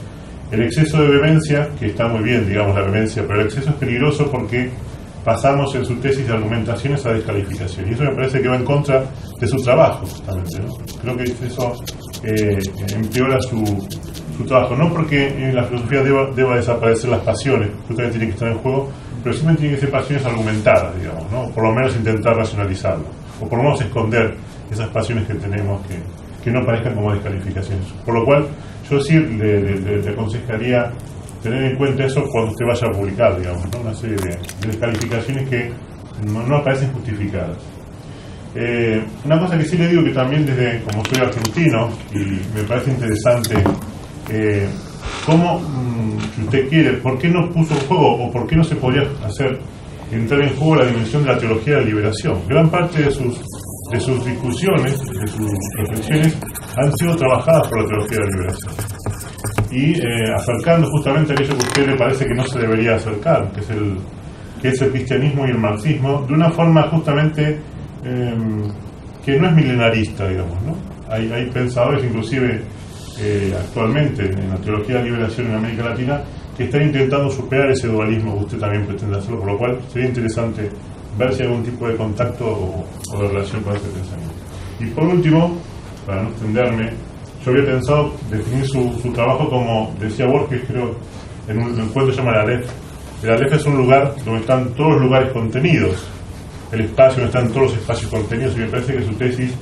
el exceso de vehemencia, que está muy bien, digamos, la vehemencia, pero el exceso es peligroso porque pasamos en su tesis de argumentaciones a descalificación, y eso me parece que va en contra de su trabajo, justamente, ¿no? Creo que eso empeora su trabajo, no porque en la filosofía deba desaparecer las pasiones, que también tienen que estar en juego, pero siempre tienen que ser pasiones argumentadas, digamos, ¿no? Por lo menos intentar racionalizarlo, o por lo menos esconder esas pasiones que tenemos que no parezcan como descalificaciones. Por lo cual, yo sí le aconsejaría tener en cuenta eso cuando usted vaya a publicar, digamos, ¿no? Una serie de descalificaciones que no aparecen justificadas. Una cosa que sí le digo, que también desde, como soy argentino, y me parece interesante, cómo, si usted quiere, ¿por qué no puso en juego, o por qué no se podría entrar en juego la dimensión de la teología de la liberación? Gran parte de sus discusiones, de sus reflexiones, han sido trabajadas por la teología de la liberación, y acercando justamente aquello que a usted le parece que no se debería acercar, que es el cristianismo y el marxismo, de una forma justamente que no es milenarista, digamos, ¿no? Hay pensadores, inclusive actualmente en la teología de la liberación en América Latina, que están intentando superar ese dualismo que usted también pretende hacerlo, por lo cual sería interesante ver si hay algún tipo de contacto o de relación con este pensamiento. Y por último, para no extenderme, yo había pensado definir su trabajo como decía Borges, creo, en un cuento que se llama El Aleph. El Aleph es un lugar donde están todos los lugares contenidos, el espacio donde están todos los espacios contenidos, y me parece que su tesis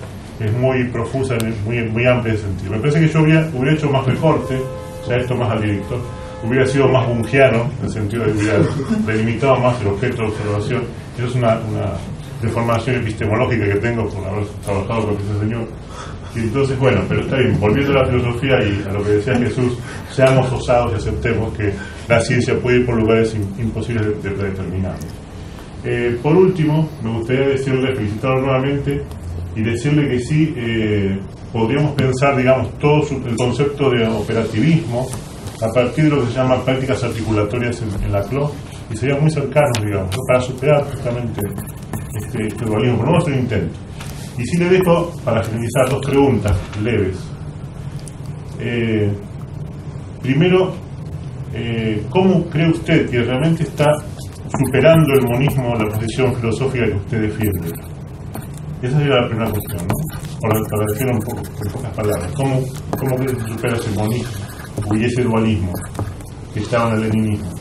es muy profusa, muy amplia en ese sentido. Me parece que yo hubiera hecho más recorte, ya esto más al director, hubiera sido más bungiano, en el sentido de que hubiera delimitado más el objeto de observación. Eso es una deformación epistemológica que tengo por haber trabajado con ese señor. Y entonces, bueno, pero está bien, volviendo a la filosofía y a lo que decía Jesús, seamos osados y aceptemos que la ciencia puede ir por lugares imposibles de predeterminar. Por último, me gustaría decirle, felicitarlo nuevamente y decirle que sí, podríamos pensar, digamos, todo el concepto de operativismo a partir de lo que se llama prácticas articulatorias en la CLO, y sería muy cercano, digamos, ¿no?, para superar justamente este dualismo. Pero vamos a hacer un intento. Y sí le dejo, para finalizar, dos preguntas leves. Primero, ¿cómo cree usted que realmente está superando el monismo la posición filosófica que usted defiende? Esa sería la primera cuestión, ¿no? Para decirlo en pocas palabras. ¿Cómo cree que se supera ese monismo y ese dualismo que estaba en el leninismo?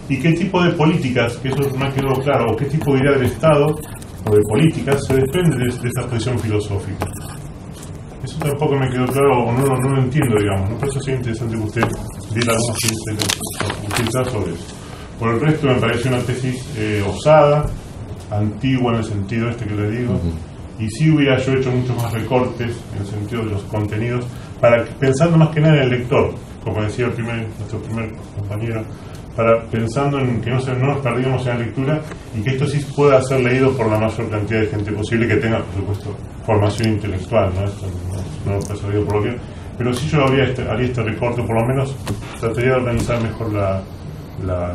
¿Y qué tipo de políticas, que eso no quedó claro, o qué tipo de idea del Estado o de políticas se desprende de esa posición filosófica? Eso tampoco me quedó claro, o no lo entiendo, digamos, ¿no? Por eso sería interesante que usted diera algunas pincelas sobre eso. Por el resto me parece una tesis osada, antigua en el sentido este que le digo, y sí hubiera yo hecho muchos más recortes en el sentido de los contenidos, pensando más que nada en el lector, como decía nuestro primer compañero, pensando en que no nos perdíamos en la lectura y que esto sí pueda ser leído por la mayor cantidad de gente posible que tenga, por supuesto, formación intelectual, ¿no? Esto no lo puede ser leído por lo que... Pero sí yo haría este recorte, por lo menos trataría de organizar mejor la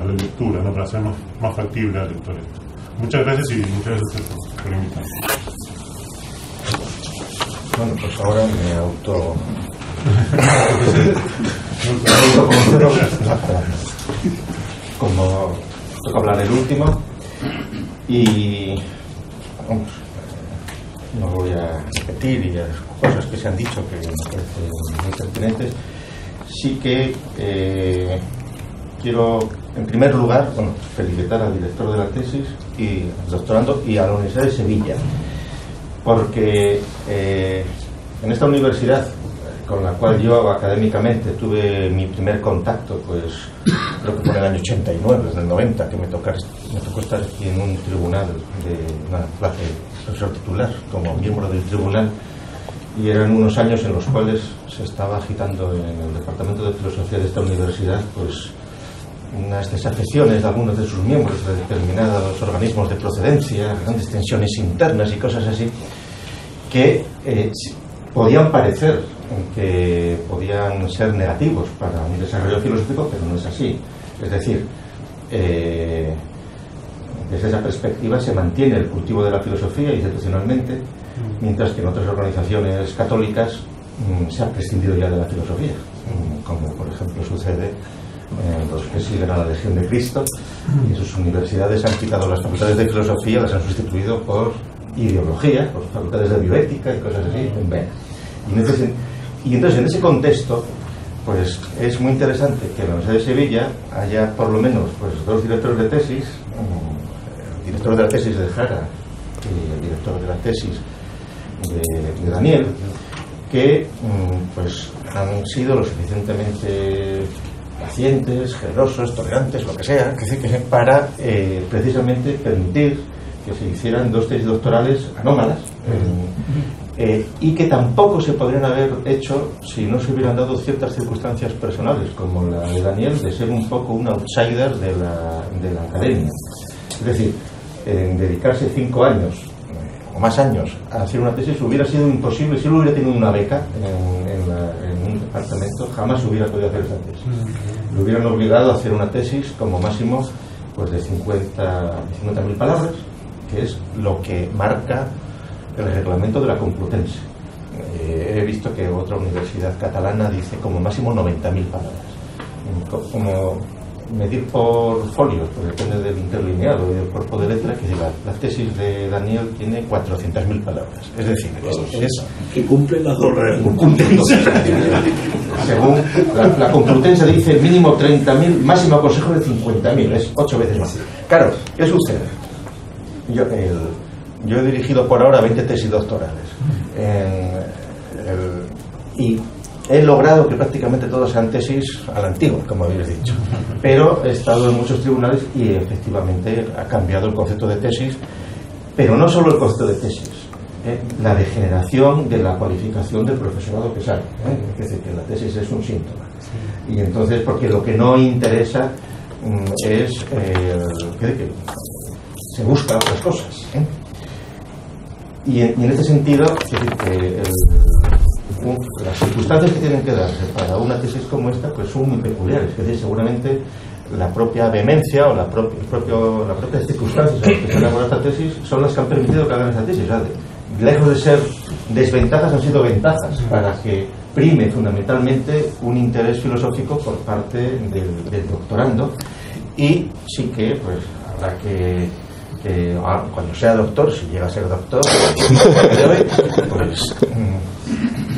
lectura, ¿no?, para hacer más factible al lector esto. Muchas gracias y muchas gracias por invitarme. Bueno, pues ahora me auto como toca hablar el último y vamos, no voy a repetir y las cosas que se han dicho que me parecen muy pertinentes. Sí que quiero en primer lugar, bueno, felicitar al director de la tesis y al doctorando y a la Universidad de Sevilla, porque en esta universidad con la cual yo académicamente tuve mi primer contacto, pues creo que fue en el año 89, desde el 90, que me tocó estar aquí en un tribunal de una plaza de profesor titular como miembro del tribunal, y eran unos años en los cuales se estaba agitando en el departamento de filosofía de esta universidad pues unas desafecciones de algunos de sus miembros de determinados organismos de procedencia, grandes tensiones internas y cosas así que podían parecer que podían ser negativos para un desarrollo filosófico, pero no es así. Es decir, desde esa perspectiva se mantiene el cultivo de la filosofía institucionalmente, mientras que en otras organizaciones católicas se ha prescindido ya de la filosofía, como por ejemplo sucede en los que siguen a la Legión de Cristo, y sus universidades han quitado las facultades de filosofía, las han sustituido por ideología, por facultades de bioética y cosas así. Y entonces en ese contexto pues es muy interesante que en la Universidad de Sevilla haya por lo menos pues dos directores de tesis, el director de la tesis de Jara y el director de la tesis de Daniel, que pues han sido lo suficientemente pacientes, generosos, tolerantes, lo que sea, para precisamente permitir que se hicieran dos tesis doctorales anómalas y que tampoco se podrían haber hecho si no se hubieran dado ciertas circunstancias personales, como la de Daniel, de ser un poco un outsider de la academia. Es decir, dedicarse 5 años o más años a hacer una tesis hubiera sido imposible. Si él hubiera tenido una beca en un departamento, jamás hubiera podido hacer esa tesis. Le hubieran obligado a hacer una tesis como máximo pues de 50.000 palabras, que es lo que marca el reglamento de la Complutense. He visto que otra universidad catalana dice como máximo 90.000 palabras. Como medir por folios, pues depende del interlineal o del cuerpo de letra, que la tesis de Daniel tiene 400.000 palabras. Es decir, es que cumple las dos reglas. Según la Complutense dice mínimo 30.000, máximo aconsejo de 50.000, es 8 veces más. Claro, ¿qué sucede? Yo he dirigido por ahora 20 tesis doctorales y he logrado que prácticamente todas sean tesis a la antigua, como habéis dicho, pero he estado en muchos tribunales y efectivamente ha cambiado el concepto de tesis, pero no solo el concepto de tesis, la degeneración de la cualificación del profesorado que sale, es decir, que la tesis es un síntoma, y entonces porque lo que no interesa es que se busca otras cosas, y en este sentido, es decir, que las circunstancias que tienen que darse para una tesis como esta pues son muy peculiares, es decir, seguramente la propia vehemencia o las propias circunstancias en las que se elabora esta tesis son las que han permitido que hagan esta tesis. Lejos de ser desventajas, han sido ventajas para que prime fundamentalmente un interés filosófico por parte del doctorando, y sí que pues habrá que cuando sea doctor, si llega a ser doctor, pues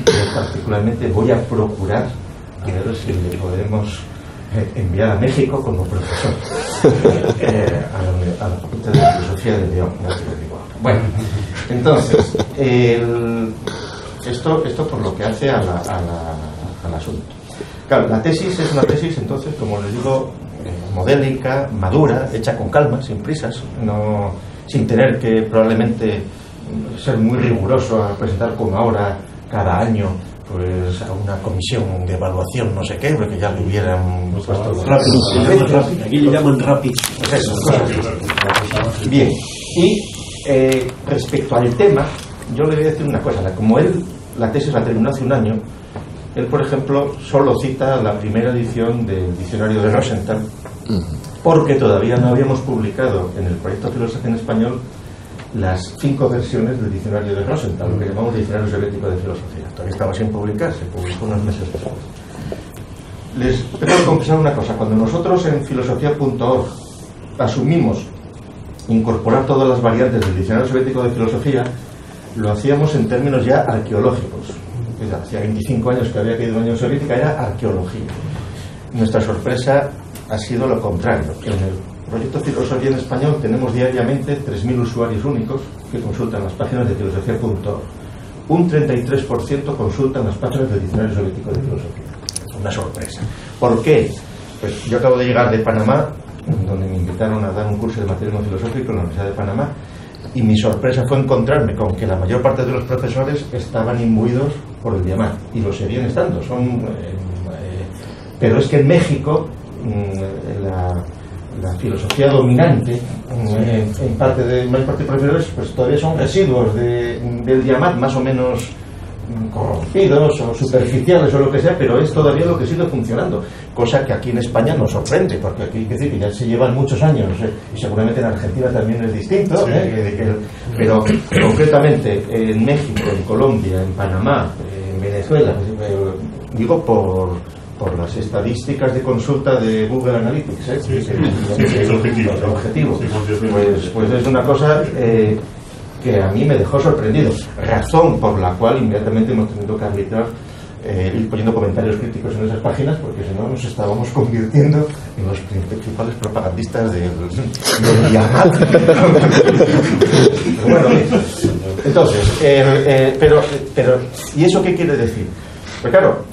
yo particularmente voy a procurar que ver si le podemos enviar a México como profesor a la Facultad de Filosofía de León. Bueno, entonces esto por lo que hace al asunto. Claro, la tesis es una tesis, entonces, como les digo, modélica, madura, hecha con calma, sin prisas, sin tener que probablemente ser muy riguroso a presentar como ahora cada año pues a una comisión de evaluación, no sé qué, porque ya lo hubieran puesto rápido. Aquí le llaman rápido. Pues eso, bien, y respecto al tema, yo le voy a decir una cosa. Como la tesis la terminó hace un año, él, por ejemplo, solo cita la primera edición del diccionario de Rosenthal, porque todavía no habíamos publicado en el proyecto Filosofía en Español las 5 versiones del diccionario de Rosenthal, lo que llamamos diccionario soviético de filosofía. Todavía estaba sin publicar, se publicó unos meses después. Les tengo que confesar una cosa: cuando nosotros en filosofía.org asumimos incorporar todas las variantes del diccionario soviético de filosofía, lo hacíamos en términos ya arqueológicos. Hacía 25 años que había caído la Unión Soviética, era arqueología. Nuestra sorpresa ha sido lo contrario. En el proyecto Filosofía en Español tenemos diariamente 3.000 usuarios únicos que consultan las páginas de filosofía.org. Un 33% consultan las páginas del diccionario soviético de filosofía. Una sorpresa. ¿Por qué? Pues yo acabo de llegar de Panamá, donde me invitaron a dar un curso de materialismo filosófico en la Universidad de Panamá, y mi sorpresa fue encontrarme con que la mayor parte de los profesores estaban imbuidos por el Diamant, y lo seguían estando. Pero es que en México la filosofía dominante en parte de profesores pues todavía son residuos del Diamant, más o menos corrompidos o superficiales o lo que sea, pero es todavía lo que sigue funcionando, cosa que aquí en España nos sorprende, porque aquí hay que decir que ya se llevan muchos años, y seguramente en Argentina también es distinto, pero concretamente en México, en Colombia, en Panamá, en Venezuela, digo por las estadísticas de consulta de Google Analytics, es objetivo. Pues es una cosa que a mí me dejó sorprendido, razón por la cual inmediatamente hemos tenido que arbitrar ir poniendo comentarios críticos en esas páginas, porque si no nos estábamos convirtiendo en los principales propagandistas del Diamant. Bueno, entonces, pero ¿y eso qué quiere decir? Pues claro,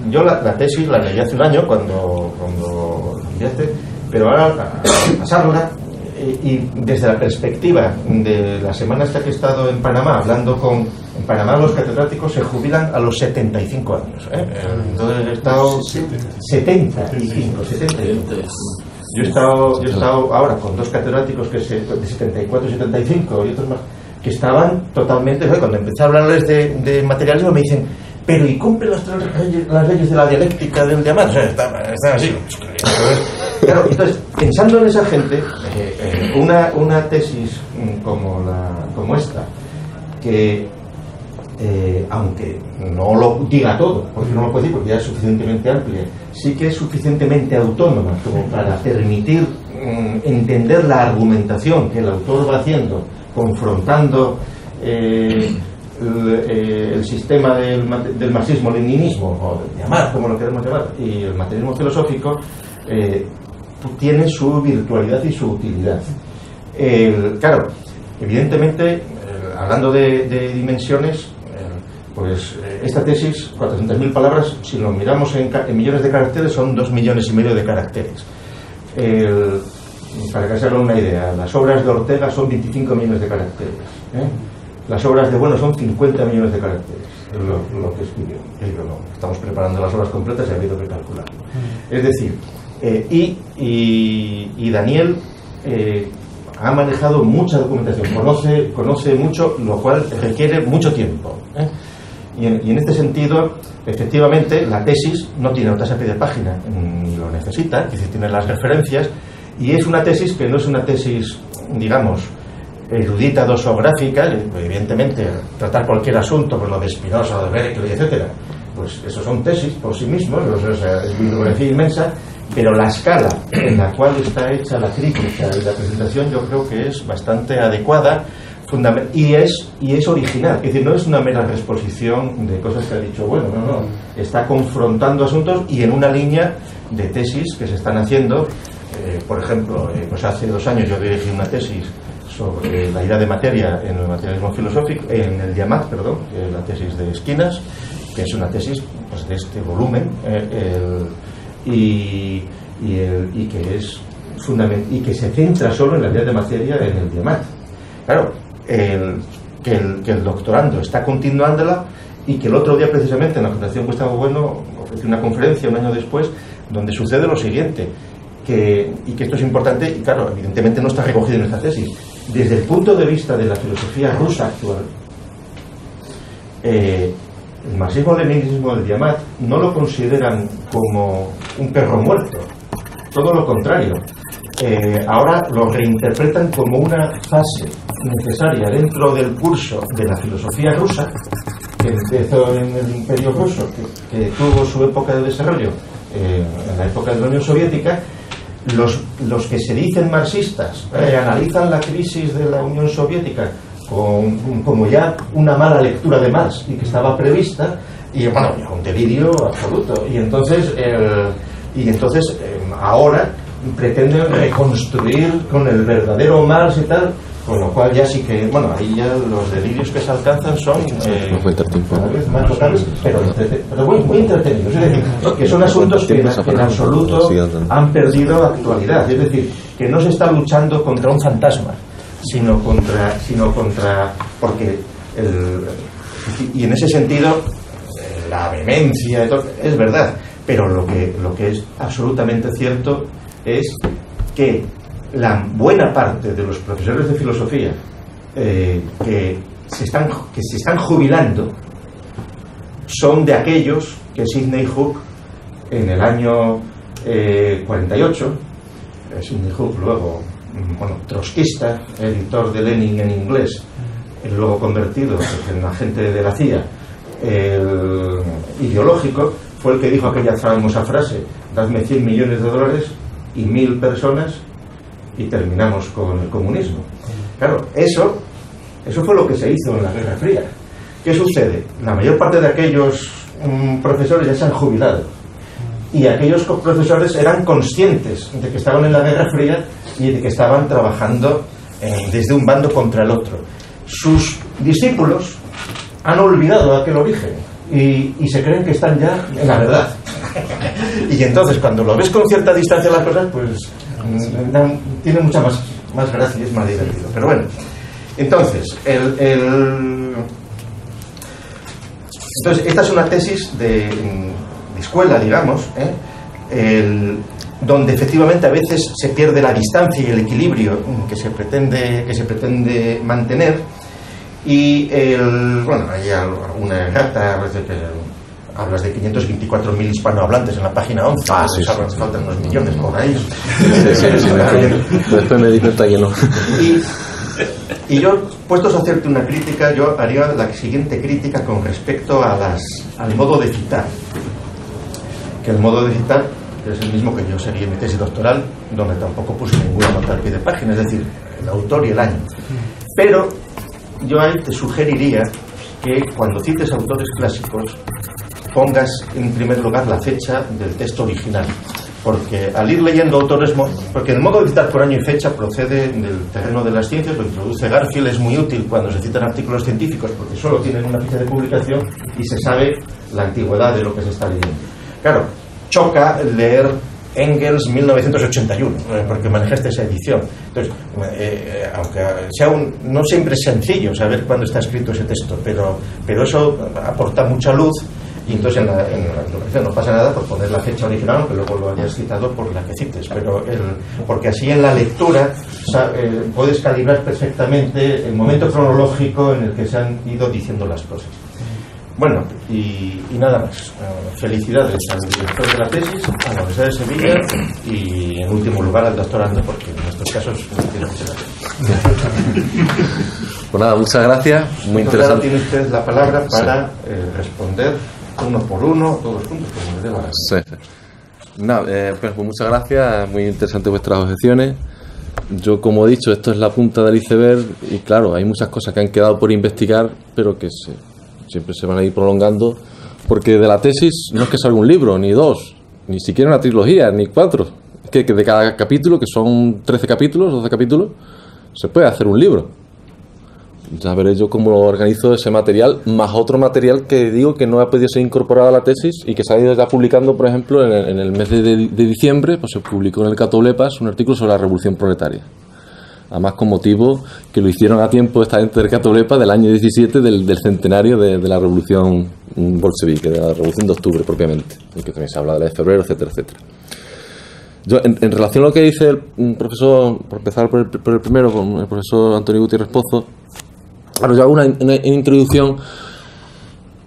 yo la tesis la leí hace un año cuando la enviaste, pero ahora a pasarla y desde la perspectiva de la semana esta que he estado en Panamá hablando en Panamá los catedráticos se jubilan a los 75 años, entonces he estado 75. Yo he estado ahora con 2 catedráticos de 74 y 75 y otros más que estaban totalmente, cuando empecé a hablarles de materialismo me dicen, pero ¿y cumple las leyes de la dialéctica del Diamant? O sea, están así. Claro, entonces, pensando en esa gente, una tesis como esta, que aunque no lo diga todo, porque no lo puedo decir, porque ya es suficientemente amplia, sí que es suficientemente autónoma como para permitir entender la argumentación que el autor va haciendo, confrontando el sistema del marxismo-leninismo, o llamar como lo queremos llamar, y el materialismo filosófico, tiene su virtualidad y su utilidad. Claro, evidentemente, hablando de dimensiones, pues esta tesis, 400.000 palabras, si lo miramos en millones de caracteres, son 2,5 millones de caracteres. Para que se hagan una idea, las obras de Ortega son 25 millones de caracteres. Las obras de Bueno son 50 millones de caracteres. Es lo que escribió. Estamos preparando las obras completas y ha habido que calcularlo. Es decir, y Daniel ha manejado mucha documentación, conoce mucho, lo cual requiere mucho tiempo. Y en este sentido, efectivamente, la tesis no tiene nota de página, ni lo necesita, es decir, tiene las referencias, y es una tesis que no es una tesis, digamos, erudita, dosográfica. Evidentemente, tratar cualquier asunto, pues lo de Spinoza, de Berkeley, etcétera, pues eso son tesis por sí mismos, o sea, es bibliografía inmensa, pero la escala en la cual está hecha la crítica y la presentación yo creo que es bastante adecuada y es original, es decir, no es una mera exposición de cosas que ha dicho, bueno, no, está confrontando asuntos y en una línea de tesis que se están haciendo. Por ejemplo, pues hace 2 años yo dirigí una tesis sobre la idea de materia en el materialismo filosófico, en el Diamat, perdón, que es la tesis de Esquinas, que es una tesis pues de este volumen, y que se centra solo en la idea de materia en el Diamat. Claro, que el doctorando está continuándola, y que el otro día precisamente en la Fundación Gustavo Bueno ofreció una conferencia un año después donde sucede lo siguiente, y que esto es importante, y claro, evidentemente no está recogido en esta tesis. Desde el punto de vista de la filosofía rusa actual, el marxismo-leninismo del Diamat no lo consideran como un perro muerto, todo lo contrario. Ahora lo reinterpretan como una fase necesaria dentro del curso de la filosofía rusa, que empezó en el Imperio Ruso, que tuvo su época de desarrollo en la época de la Unión Soviética. Los que se dicen marxistas analizan la crisis de la Unión Soviética como ya una mala lectura de Marx y que estaba prevista, y bueno, un delirio absoluto, y entonces ahora pretenden reconstruir con el verdadero Marx y tal, con lo cual ya sí que, bueno, ahí ya los delirios que se alcanzan son cada vez más locales, pero muy entretenidos. Es decir, que son asuntos que en absoluto han perdido actualidad. Es decir, que no se está luchando contra un fantasma, sino contra porque y en ese sentido la vehemencia es verdad, pero lo que es absolutamente cierto es que la buena parte de los profesores de filosofía que se están jubilando son de aquellos que Sidney Hook en el año 48, Sidney Hook luego, trotskista, editor de Lenin en inglés, luego convertido en agente de la CIA ideológico, fue el que dijo aquella famosa frase: dadme $100 millones y 1.000 personas y terminamos con el comunismo. Claro, eso fue lo que se hizo en la Guerra Fría. ¿Qué sucede? La mayor parte de aquellos profesores ya se han jubilado, y aquellos profesores eran conscientes de que estaban en la Guerra Fría y de que estaban trabajando desde un bando contra el otro. Sus discípulos han olvidado aquel origen y se creen que están ya en la verdad. Y entonces cuando lo ves con cierta distancia las cosas, pues tiene mucha más gracia y es más divertido. Pero bueno, entonces esta es una tesis de escuela, digamos, donde efectivamente a veces se pierde la distancia y el equilibrio que se pretende mantener, y hay alguna errata, a veces que hablas de 524.000 hispanohablantes en la página 11, faltan unos millones por ahí. Después me di cuenta que no. Y yo, puestos a hacerte una crítica, yo haría la siguiente crítica con respecto al modo de citar, que el modo de citar es el mismo que yo seguí en mi tesis doctoral, donde tampoco puse ninguna nota al pie de página, es decir, el autor y el año. Pero yo ahí te sugeriría que cuando cites autores clásicos pongas en primer lugar la fecha del texto original, porque al ir leyendo autores, porque el modo de citar por año y fecha procede del terreno de las ciencias, lo introduce Garfield, es muy útil cuando se citan artículos científicos porque solo tienen una fecha de publicación y se sabe la antigüedad de lo que se está leyendo. Claro, choca leer Engels 1981, porque manejaste esa edición. Entonces, aunque sea no siempre es sencillo saber cuándo está escrito ese texto, pero eso aporta mucha luz. Y entonces en la introducción no pasa nada por poner la fecha original, aunque luego lo hayas citado por la que cites, pero porque así en la lectura puedes calibrar perfectamente el momento cronológico en el que se han ido diciendo las cosas. Bueno, y nada más. Felicidades al director de la tesis, a la Universidad de Sevilla y en último lugar al doctorando, porque en estos casos no tiene mucha gracia. Pues nada, muchas gracias, muy interesante. Tiene usted la palabra para responder uno por uno, todos juntos, como me dé la gana. Sí. Nada, pues muchas gracias, muy interesantes vuestras objeciones. Yo, como he dicho, esto es la punta del iceberg y claro, hay muchas cosas que han quedado por investigar, pero que siempre se van a ir prolongando, porque de la tesis no es que salga un libro, ni dos, ni siquiera una trilogía, ni 4. Es que de cada capítulo, que son 13 capítulos, 12 capítulos, se puede hacer un libro. Ya veré yo cómo organizo ese material, más otro material que digo que no ha podido ser incorporado a la tesis y que se ha ido ya publicando, por ejemplo, en el mes de diciembre, pues se publicó en el Catoblepas un artículo sobre la Revolución Proletaria. Además, con motivo que lo hicieron a tiempo esta gente del Catoblepas del año 17 del centenario de la Revolución Bolchevique, de la Revolución de Octubre propiamente, en que también se habla de la de febrero, etcétera, etcétera. Yo, en relación a lo que dice el profesor, por empezar por el primero, con el profesor Antonio Gutiérrez Pozo, claro, yo hago una introducción,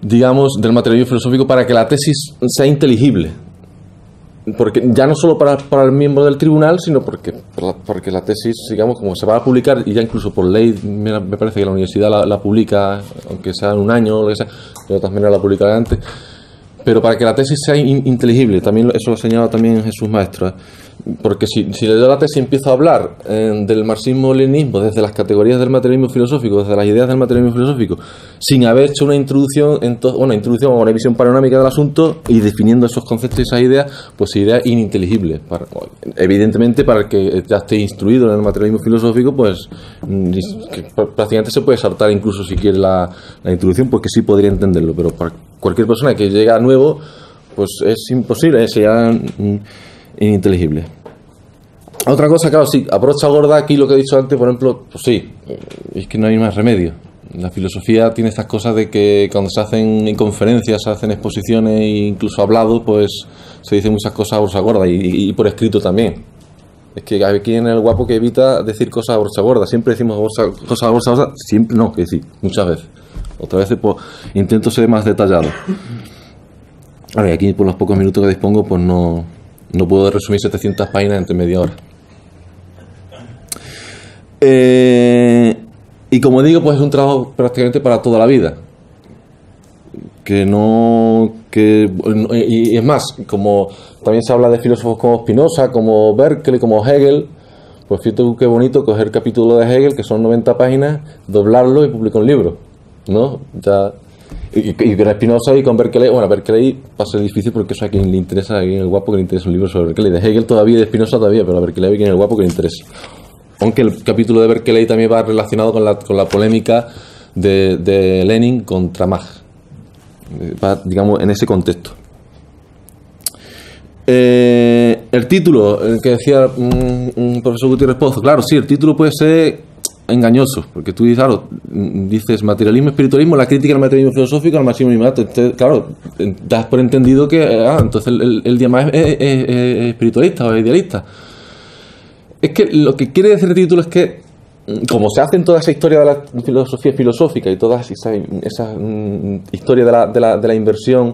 digamos, del materialismo filosófico para que la tesis sea inteligible. Porque ya no solo para el miembro del tribunal, sino porque la tesis, digamos, como se va a publicar, y ya incluso por ley, me parece que la universidad la publica, aunque sea en un año o lo que sea, pero de todas maneras la publicará antes, pero para que la tesis sea inteligible, también eso lo ha señalado también Jesús Maestro, porque si le doy la tesis y empiezo a hablar del marxismo-leninismo desde las categorías del materialismo filosófico, desde las ideas del materialismo filosófico, sin haber hecho una introducción o una visión panorámica del asunto y definiendo esos conceptos y esas ideas, pues sería ininteligible. Evidentemente, para el que ya esté instruido en el materialismo filosófico, pues prácticamente se puede saltar incluso si quiere la introducción, porque sí podría entenderlo, pero para cualquier persona que llega nuevo, pues es imposible, sería ininteligible. Otra cosa, claro, sí, a brocha gorda aquí lo que he dicho antes, por ejemplo, pues sí, es que no hay más remedio. La filosofía tiene estas cosas de que cuando se hacen conferencias, se hacen exposiciones e incluso hablado, pues se dicen muchas cosas a brocha gorda y por escrito también. Es que aquí en el guapo que evita decir cosas a brocha gorda, siempre decimos cosas a brocha gorda, siempre no, que sí, muchas veces. Otras veces pues intento ser más detallado. Ahora, y aquí por los pocos minutos que dispongo, pues no puedo resumir 700 páginas entre media hora. Y como digo, pues es un trabajo prácticamente para toda la vida. Y es más, como también se habla de filósofos como Spinoza, como Berkeley, como Hegel, pues fíjate qué bonito coger el capítulo de Hegel, que son 90 páginas, doblarlo y publicar un libro, ¿no? Ya. Y con Spinoza y con Berkeley, bueno, Berkeley va a ser difícil porque eso a quien le interesa, a quien el guapo que le interesa un libro sobre Berkeley. De Hegel todavía y de Spinoza todavía, pero a Berkeley a quien el guapo que le interesa. Aunque el capítulo de Berkeley también va relacionado con la polémica de Lenin contra Maj. Va, digamos, en ese contexto. El título, el que decía un profesor Gutiérrez Pozo, claro, sí, el título puede ser engañoso, porque tú dices materialismo, espiritualismo, la crítica al materialismo filosófico, al marxismo-leninismo. Claro, das por entendido que entonces el Diamás es espiritualista o es idealista. Es que lo que quiere decir el título es que, como se hace en toda esa historia de la filosofía filosófica y toda esa historia de la inversión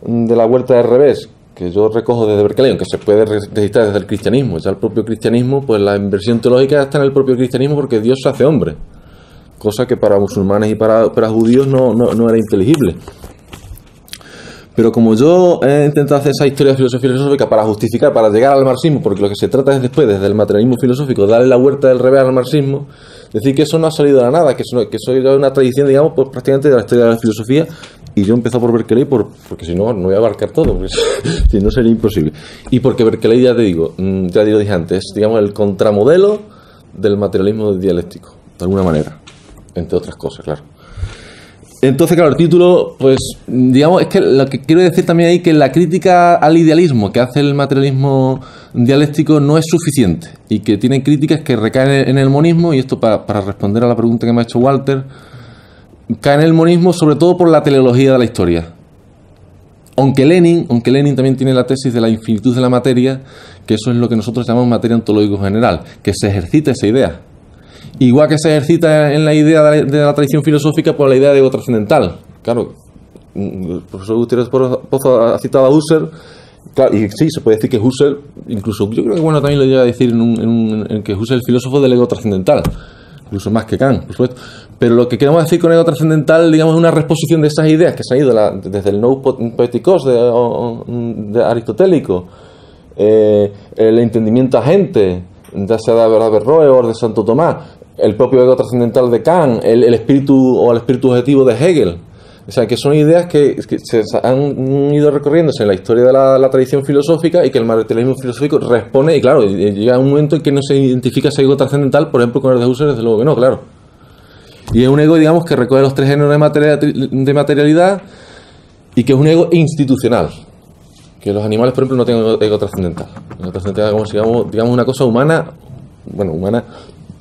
de la vuelta del revés, que yo recojo desde Berkeley, aunque se puede registrar desde el cristianismo, ya el propio cristianismo, pues la inversión teológica está en el propio cristianismo porque Dios se hace hombre, cosa que para musulmanes y para judíos no era inteligible. Pero como yo he intentado hacer esa historia de filosofía filosófica para justificar, para llegar al marxismo, porque lo que se trata es después, desde el materialismo filosófico, darle la vuelta del revés al marxismo, decir que eso no ha salido de la nada, que eso es una tradición, digamos, pues prácticamente de la historia de la filosofía, y yo he empezado por Berkeley porque si no, no voy a abarcar todo, porque si no sería imposible. Y porque Berkeley, ya te digo, ya lo dije antes, es, digamos, el contramodelo del materialismo dialéctico, de alguna manera, entre otras cosas, claro. Entonces, claro, el título, pues, digamos, es que lo que quiero decir también ahí que la crítica al idealismo que hace el materialismo dialéctico no es suficiente y que tiene críticas que recaen en el monismo, y esto para responder a la pregunta que me ha hecho Walter, cae en el monismo sobre todo por la teleología de la historia. Aunque Lenin también tiene la tesis de la infinitud de la materia, que eso es lo que nosotros llamamos materia ontológico general, que se ejercita esa idea. Igual que se ejercita en la idea de la tradición filosófica por la idea de ego trascendental. Claro, el profesor Gutiérrez Pozo ha citado a Husserl, claro, y sí, se puede decir que Husserl, incluso yo creo que bueno también lo llega a decir en que Husserl es el filósofo del ego trascendental, incluso más que Kant, por supuesto. Pero lo que queremos decir con ego trascendental, digamos, es una reexposición de esas ideas que se han ido desde el nous poetikos de aristotélico, el entendimiento agente, ya sea de Averroes, de Santo Tomás, el propio ego trascendental de Kant, el espíritu o el espíritu objetivo de Hegel. O sea, que son ideas que se han ido recorriéndose en la historia de la tradición filosófica y que el materialismo filosófico responde, y claro, llega un momento en que no se identifica ese ego trascendental, por ejemplo, con el de Husserl, desde luego que no, claro. Y es un ego, digamos, que recoge los tres géneros de materialidad y que es un ego institucional. Que los animales, por ejemplo, no tienen ego trascendental. Ego trascendental es como si digamos una cosa humana, bueno, humana,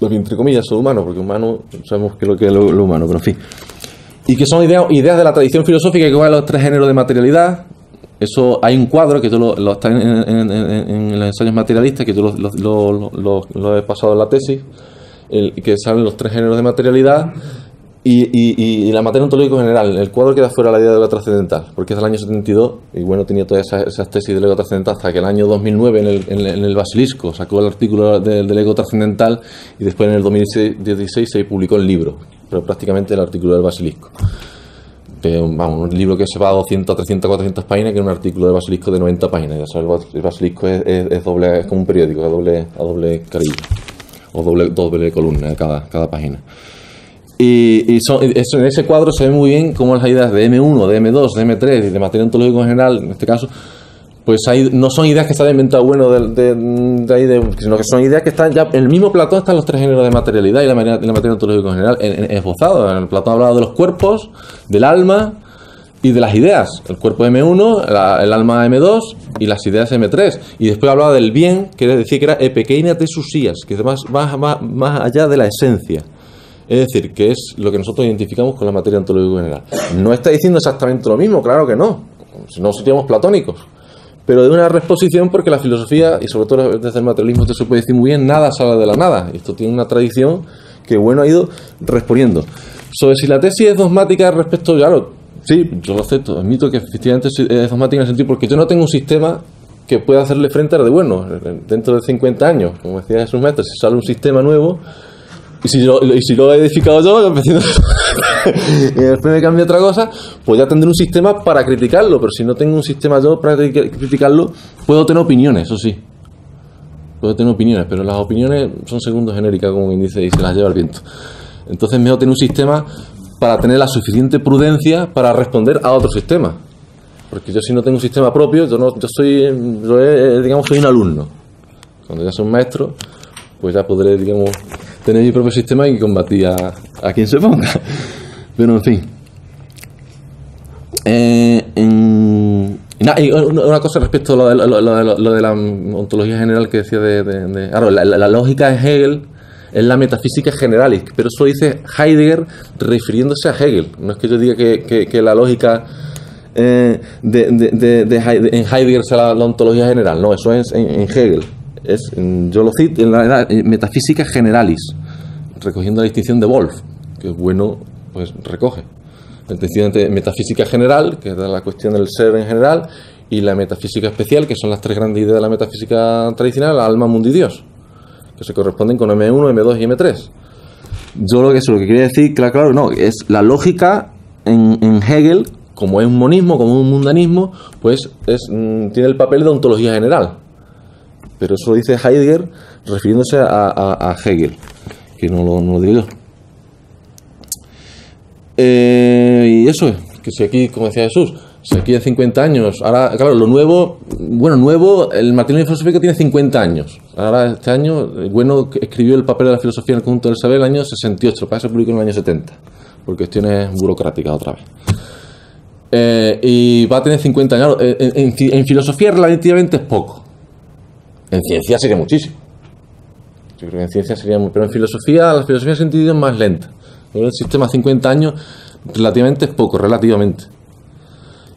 entre comillas, son humanos, porque humano, sabemos que es lo humano, pero en fin. Y que son ideas de la tradición filosófica que cogen los tres géneros de materialidad. Eso hay un cuadro que yo lo está en los ensayos materialistas, que yo lo he pasado en la tesis, que salen los tres géneros de materialidad y la materia ontológica general. El cuadro queda fuera de la idea de ego trascendental, porque es del año 72, y bueno, tenía todas esas tesis del ego trascendental hasta que el año 2009 en el Basilisco sacó el artículo del ego trascendental, y después en el 2016 se publicó el libro, pero prácticamente el artículo del Basilisco. Vamos, un libro que se va a 200, 300, 400 páginas, que es un artículo del Basilisco de 90 páginas. Ya sabes, el Basilisco es doble, es como un periódico, a doble carilla, o doble columna cada página. Y en ese cuadro se ve muy bien cómo las ideas de M1, de M2, de M3 y de materia ontológica en general, en este caso, pues no son ideas que se han inventado sino que son ideas que están ya en el mismo Platón. Están los tres géneros de materialidad y la materia ontológica en general esbozado. En Platón hablaba de los cuerpos, del alma y de las ideas. El cuerpo M1, el alma M2 y las ideas M3. Y después hablaba del bien, que decía que era epekeina tesusías, que es más allá de la esencia. Es decir, que es lo que nosotros identificamos con la materia ontológica general. No está diciendo exactamente lo mismo, claro que no. Si no seríamos platónicos. Pero de una reexposición, porque la filosofía, y sobre todo desde el materialismo, esto se puede decir muy bien, nada sale de la nada. Y esto tiene una tradición que, bueno, ha ido respondiendo. Sobre si la tesis es dogmática respecto, claro, sí, yo lo acepto, admito que efectivamente es dogmática en el sentido porque yo no tengo un sistema que pueda hacerle frente a lo de bueno. Dentro de 50 años, como decía Jesús Maestro, si sale un sistema nuevo, y si lo he edificado yo, y después me cambio otra cosa, pues ya tendré un sistema para criticarlo. Pero si no tengo un sistema yo para criticarlo, puedo tener opiniones, eso sí. Puedo tener opiniones, pero las opiniones son segundos genéricas, como quien dice, y se las lleva el viento. Entonces mejor tener un sistema para tener la suficiente prudencia para responder a otro sistema. Porque yo, si no tengo un sistema propio, soy un alumno. Cuando ya soy un maestro, pues ya podré, digamos, tener mi propio sistema y combatir a quien se ponga. Pero en fin. Y una cosa respecto a lo de la ontología general que decía claro, la lógica de Hegel es la metafísica generalis, pero eso dice Heidegger refiriéndose a Hegel. No es que yo diga que la lógica en Heidegger sea la ontología general, no, eso es en Hegel. Yo lo cito en la metafísica generalis, recogiendo la distinción de Wolff, que es bueno, pues recoge la distinción entre metafísica general, que es la cuestión del ser en general, y la metafísica especial, que son las tres grandes ideas de la metafísica tradicional, alma, mundo y Dios, que se corresponden con M1, M2 y M3. Yo lo que quería decir, claro, no, es la lógica en Hegel como es un monismo, como un mundanismo, pues tiene el papel de ontología general. Pero eso lo dice Heidegger refiriéndose a Hegel, que no lo digo yo. Y eso es, que si aquí, como decía Jesús, si aquí en 50 años, ahora, claro, lo nuevo, el materialismo filosófico tiene 50 años. Ahora, este año, Bueno escribió el papel de la filosofía en el conjunto del saber en el año 68, para que se publicó en el año 70, por cuestiones burocráticas otra vez. Y va a tener 50 años. En filosofía relativamente es poco. En ciencia sería muchísimo. Yo creo que en ciencia sería muy... Pero en filosofía, la filosofía en sentido es más lenta. El sistema 50 años relativamente es poco, relativamente.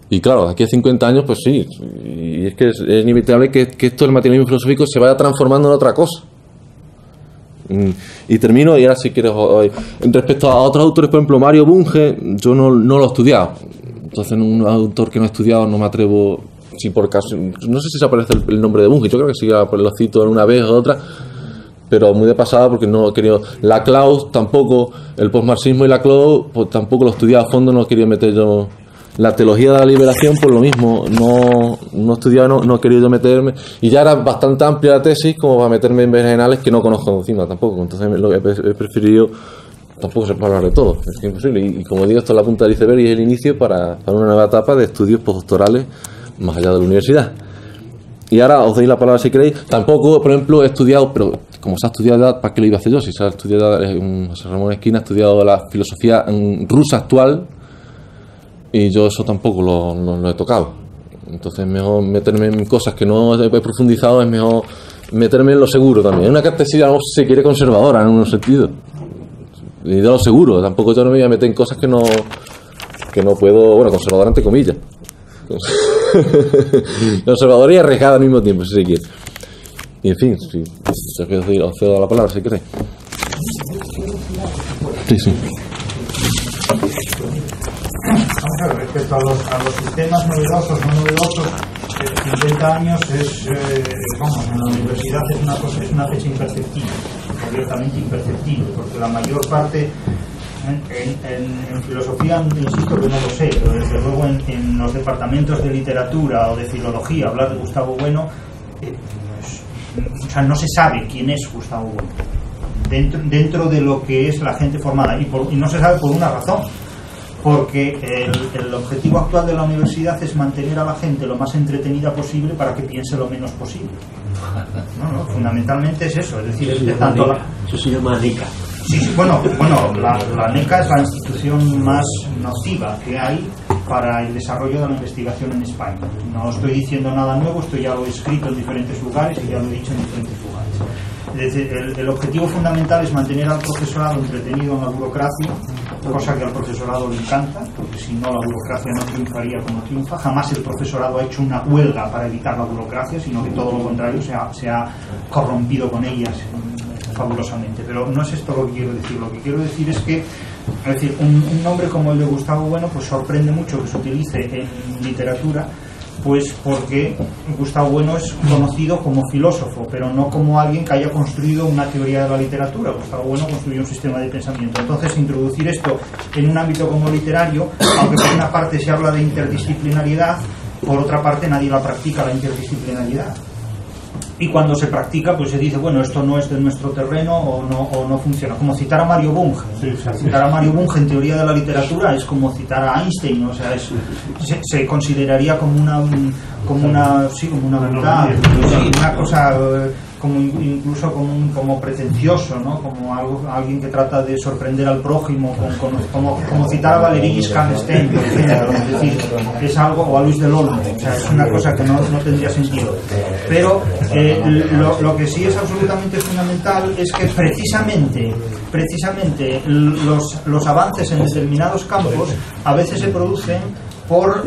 Y claro, aquí a 50 años, pues sí, y es que es inevitable que esto del materialismo filosófico se vaya transformando en otra cosa. Y termino, y ahora si quieres, respecto a otros autores, por ejemplo, Mario Bunge, yo no lo he estudiado. Entonces, un autor que no he estudiado no me atrevo, si por caso, no sé si se aparece el nombre de Bunge, yo creo que sí, lo cito en una vez o otra, pero muy de pasada porque no he querido. Laclau tampoco, el postmarxismo y Laclau, pues tampoco lo he estudiado a fondo, no he querido meter yo. La teología de la liberación, por lo mismo, no he estudiado, no he querido yo meterme, y ya era bastante amplia la tesis como para meterme en berenjenales que no conozco encima tampoco, entonces lo que he preferido, tampoco se puede hablar de todo, es imposible, y como digo, esto es la punta del iceberg y es el inicio para una nueva etapa de estudios postdoctorales más allá de la universidad. Y ahora os doy la palabra si queréis. Tampoco, por ejemplo, he estudiado, pero como se ha estudiado, ¿para qué lo iba a hacer yo? Si se ha estudiado, José Ramón Esquina ha estudiado la filosofía rusa actual, y yo eso tampoco lo he tocado. Entonces es mejor meterme en cosas que no he profundizado, es mejor meterme en lo seguro también. Es una cartesía, no se quiere conservadora en un sentido. Y de lo seguro, tampoco yo no me voy a meter en cosas que no puedo, conservadora entre comillas. Conservadora y arriesgada al mismo tiempo, si se quiere. Y en fin, si os cedo la palabra si queréis. Sí. Vamos a ver, respecto a los sistemas novedosos, no novedosos, 50 años es, en la universidad es una fecha imperceptible, abiertamente imperceptible, porque la mayor parte, en filosofía, insisto que no lo sé, pero desde luego en los departamentos de literatura o de filología, hablar de Gustavo Bueno, no se sabe quién es Gustavo Bueno, dentro de lo que es la gente formada, y no se sabe por una razón. Porque el objetivo actual de la universidad es mantener a la gente lo más entretenida posible para que piense lo menos posible. Fundamentalmente es eso. Es decir, eso se llama NECA. Sí, la NECA es la institución más nociva que hay para el desarrollo de la investigación en España. No estoy diciendo nada nuevo, esto ya lo he escrito en diferentes lugares y ya lo he dicho en diferentes lugares. Es decir, el objetivo fundamental es mantener al profesorado entretenido en la burocracia, cosa que al profesorado le encanta, porque si no la burocracia no triunfaría como triunfa. Jamás el profesorado ha hecho una huelga para evitar la burocracia, sino que todo lo contrario, se ha corrompido con ellas fabulosamente. Pero no es esto lo que quiero decir. Lo que quiero decir es que, un nombre como el de Gustavo Bueno pues sorprende mucho que se utilice en literatura, pues porque Gustavo Bueno es conocido como filósofo, pero no como alguien que haya construido una teoría de la literatura. Gustavo Bueno construyó un sistema de pensamiento. Entonces, introducir esto en un ámbito como literario, aunque por una parte se habla de interdisciplinariedad, por otra parte nadie la practica, la interdisciplinariedad. Y cuando se practica, pues se dice, esto no es de nuestro terreno o no funciona. Como citar a Mario Bunge. Citar a Mario Bunge en teoría de la literatura es como citar a Einstein, se consideraría como una verdad, una cosa incluso como pretencioso, ¿no? Como alguien que trata de sorprender al prójimo, como citar a Valéry Giscard d'Estaing, por ejemplo, es decir, es algo, o a Luis del Olmo, es una cosa que no tendría sentido. Pero lo que sí es absolutamente fundamental es que precisamente los avances en determinados campos a veces se producen por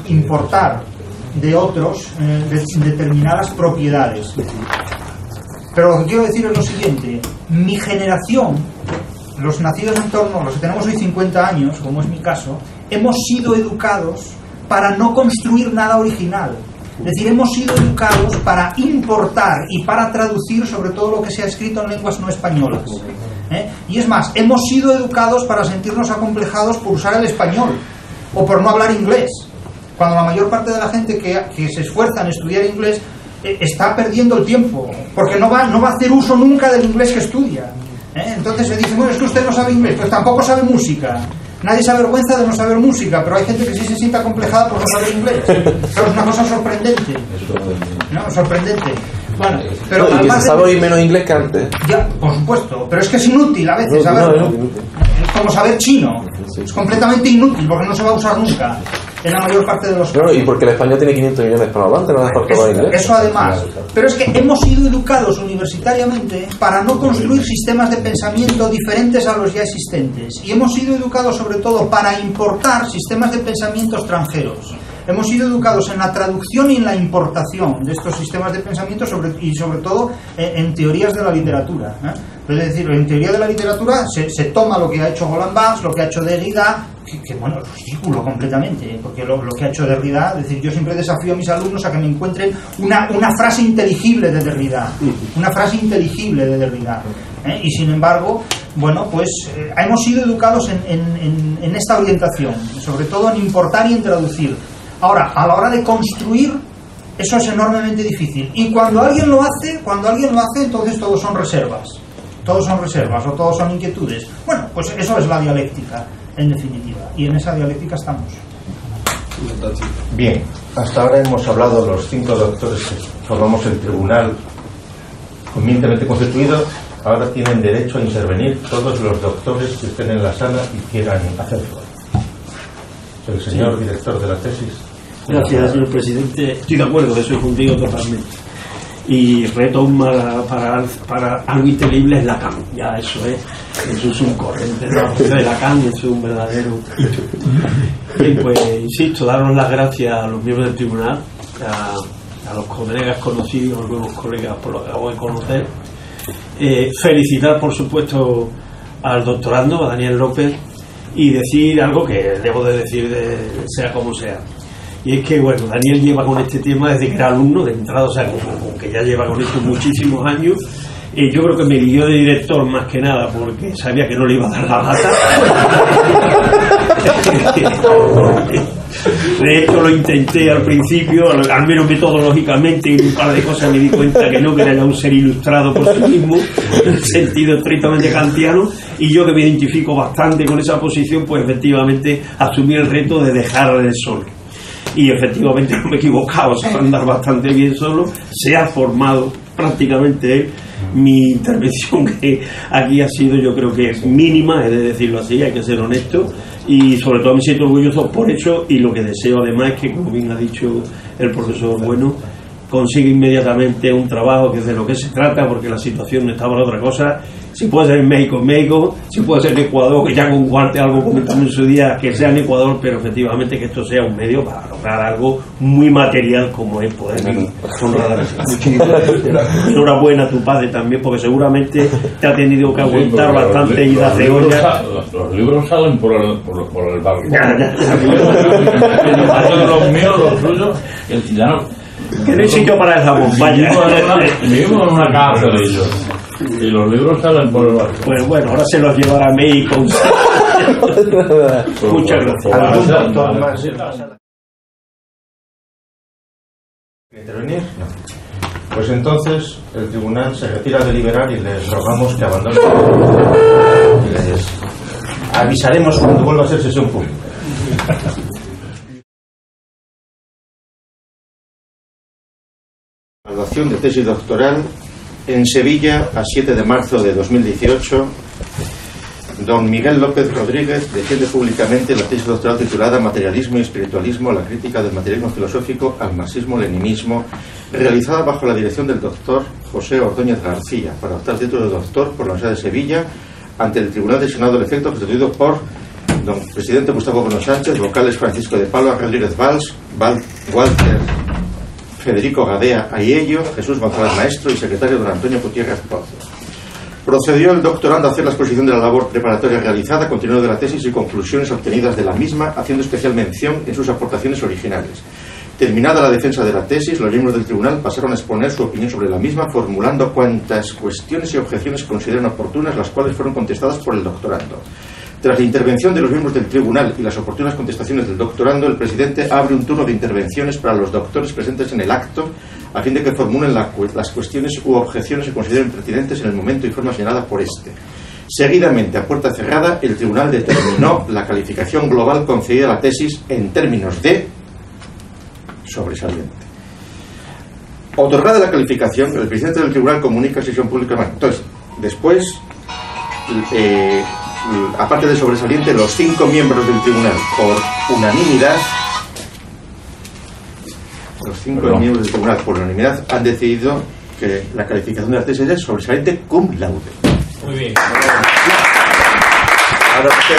importar de otros determinadas propiedades. Pero lo que quiero decir es lo siguiente: mi generación, los nacidos en torno, los que tenemos hoy 50 años, como es mi caso, hemos sido educados para no construir nada original. Es decir, hemos sido educados para importar y para traducir sobre todo lo que se ha escrito en lenguas no españolas. Y es más, hemos sido educados para sentirnos acomplejados por usar el español. o por no hablar inglés, cuando la mayor parte de la gente que se esfuerza en estudiar inglés está perdiendo el tiempo, porque no va a hacer uso nunca del inglés que estudia. Entonces se dice, bueno, es que usted no sabe inglés, pues tampoco sabe música. Nadie se avergüenza de no saber música, pero hay gente que sí se siente acomplejada por no saber inglés. Pero es una cosa sorprendente, ¿no? Sorprendente. Bueno, pero no, y que se sabe oír menos inglés que antes. Ya, por supuesto, pero es que es inútil a veces saberlo. Es como saber chino, es completamente inútil porque no se va a usar nunca en la mayor parte de los casos. Y porque el español tiene 500 millones de hispanohablantes, no hace falta hablar inglés. Eso además. Pero es que hemos sido educados universitariamente para no construir sistemas de pensamiento diferentes a los ya existentes. Y hemos sido educados sobre todo para importar sistemas de pensamiento extranjeros. Hemos sido educados en la traducción y en la importación de estos sistemas de pensamiento y sobre todo en teorías de la literatura. Es decir, en teoría de la literatura se toma lo que ha hecho Roland Barthes, lo que ha hecho Derrida, que bueno, es ridículo completamente, porque lo que ha hecho Derrida, es decir, yo siempre desafío a mis alumnos a que me encuentren una frase inteligible de Derrida, y sin embargo, bueno, pues hemos sido educados en esta orientación, sobre todo en importar y en traducir. Ahora, a la hora de construir, eso es enormemente difícil. Y cuando alguien lo hace, entonces todos son reservas o todos son inquietudes. Bueno, pues eso es la dialéctica, en definitiva. Y en esa dialéctica estamos. Bien, hasta ahora hemos hablado los 5 doctores que formamos el tribunal convenientemente constituido. Ahora tienen derecho a intervenir todos los doctores que estén en la sala y quieran hacerlo. El señor director de la tesis. Gracias, señor presidente. Estoy de acuerdo, eso es contigo totalmente. Y reto para algo inteligible es Lacan. Ya eso es un corriente de Lacan, eso es un verdadero hito. Bien, pues insisto, daros las gracias a los miembros del tribunal, a los colegas conocidos, a los nuevos colegas por los que acabo de conocer. Felicitar, por supuesto, al doctorando, a Daniel López, y decir algo que debo de decir, sea como sea. Y es que, bueno, Daniel lleva con este tema desde que era alumno, de entrada, o sea, como que ya lleva con esto muchísimos años. Yo creo que me guió de director más que nada porque sabía que no le iba a dar la lata. De hecho, lo intenté al principio, al menos metodológicamente, y un par de cosas me di cuenta que no, que era ya un ser ilustrado por sí mismo, en el sentido estrictamente kantiano, y yo, que me identifico bastante con esa posición, pues efectivamente asumí el reto de dejar el sol. Y efectivamente no me he equivocado, se va a andar bastante bien solo, se ha formado prácticamente él. Mi intervención que aquí ha sido, yo creo que es mínima, he de decirlo así, hay que ser honesto, y sobre todo me siento orgulloso por eso, y lo que deseo además es que, como bien ha dicho el profesor Bueno, consigue inmediatamente un trabajo, que es de lo que se trata, porque la situación no está para otra cosa. Si puede ser en México, si puede ser en Ecuador, que ya con Guarte algo comentamos en su día, que sea en Ecuador, pero efectivamente que esto sea un medio para lograr algo muy material como es poder vivir honradamente. Enhorabuena a tu padre también, porque seguramente te ha tenido que aguantar bastante y de cebolla. Los libros salen por el barrio. Los míos, los suyos, ya no. Que no hay sitio para el jamón, vaya. Vivimos en una cárcel ellos. Y los libros salen por el barrio. Pues bueno, ahora se los llevará a México. Muchas gracias. ¿Intervenir? No. Pues entonces el tribunal se retira a deliberar y les rogamos que abandonen. Y les avisaremos cuando vuelva a ser sesión pública. Graduación de tesis doctoral en Sevilla a 7 de marzo de 2018. Don Miguel López Rodríguez defiende públicamente la tesis doctoral titulada Materialismo y espiritualismo, la crítica del materialismo filosófico al marxismo-leninismo, realizada bajo la dirección del doctor José Ordóñez García, para optar al título de doctor por la Universidad de Sevilla, ante el Tribunal del Senado del Efecto, constituido por don presidente Gustavo Bueno Sánchez, vocales Francisco de Palma, Rodríguez Valls, Walter Federico Gadea Aiello, Jesús González Maestro y secretario don Antonio Gutiérrez Pozo. Procedió el doctorando a hacer la exposición de la labor preparatoria realizada, contenido de la tesis y conclusiones obtenidas de la misma, haciendo especial mención en sus aportaciones originales. Terminada la defensa de la tesis, los miembros del tribunal pasaron a exponer su opinión sobre la misma, formulando cuantas cuestiones y objeciones consideran oportunas, las cuales fueron contestadas por el doctorando. Tras la intervención de los miembros del tribunal y las oportunas contestaciones del doctorando, el presidente abre un turno de intervenciones para los doctores presentes en el acto, a fin de que formulen las cuestiones u objeciones que consideren pertinentes en el momento y forma señalada por este. Seguidamente, a puerta cerrada, el tribunal determinó la calificación global concedida a la tesis en términos de sobresaliente. Otorgada la calificación, el presidente del tribunal comunica a sesión pública. Entonces, después, aparte de sobresaliente, los 5 miembros del tribunal, por unanimidad, han decidido que la calificación de la tesis es sobresaliente cum laude. Muy bien. Ahora usted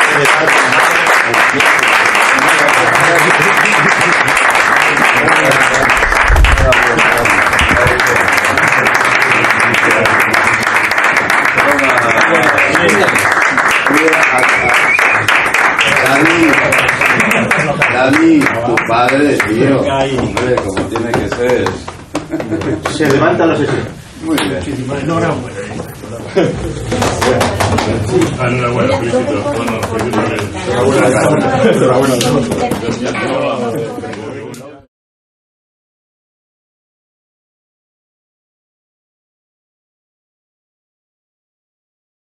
Dani, tu padre, tío. Hombre, como tiene que ser. Se levanta la sesión. Muy bien. Enhorabuena, felicito. Bueno, felicito.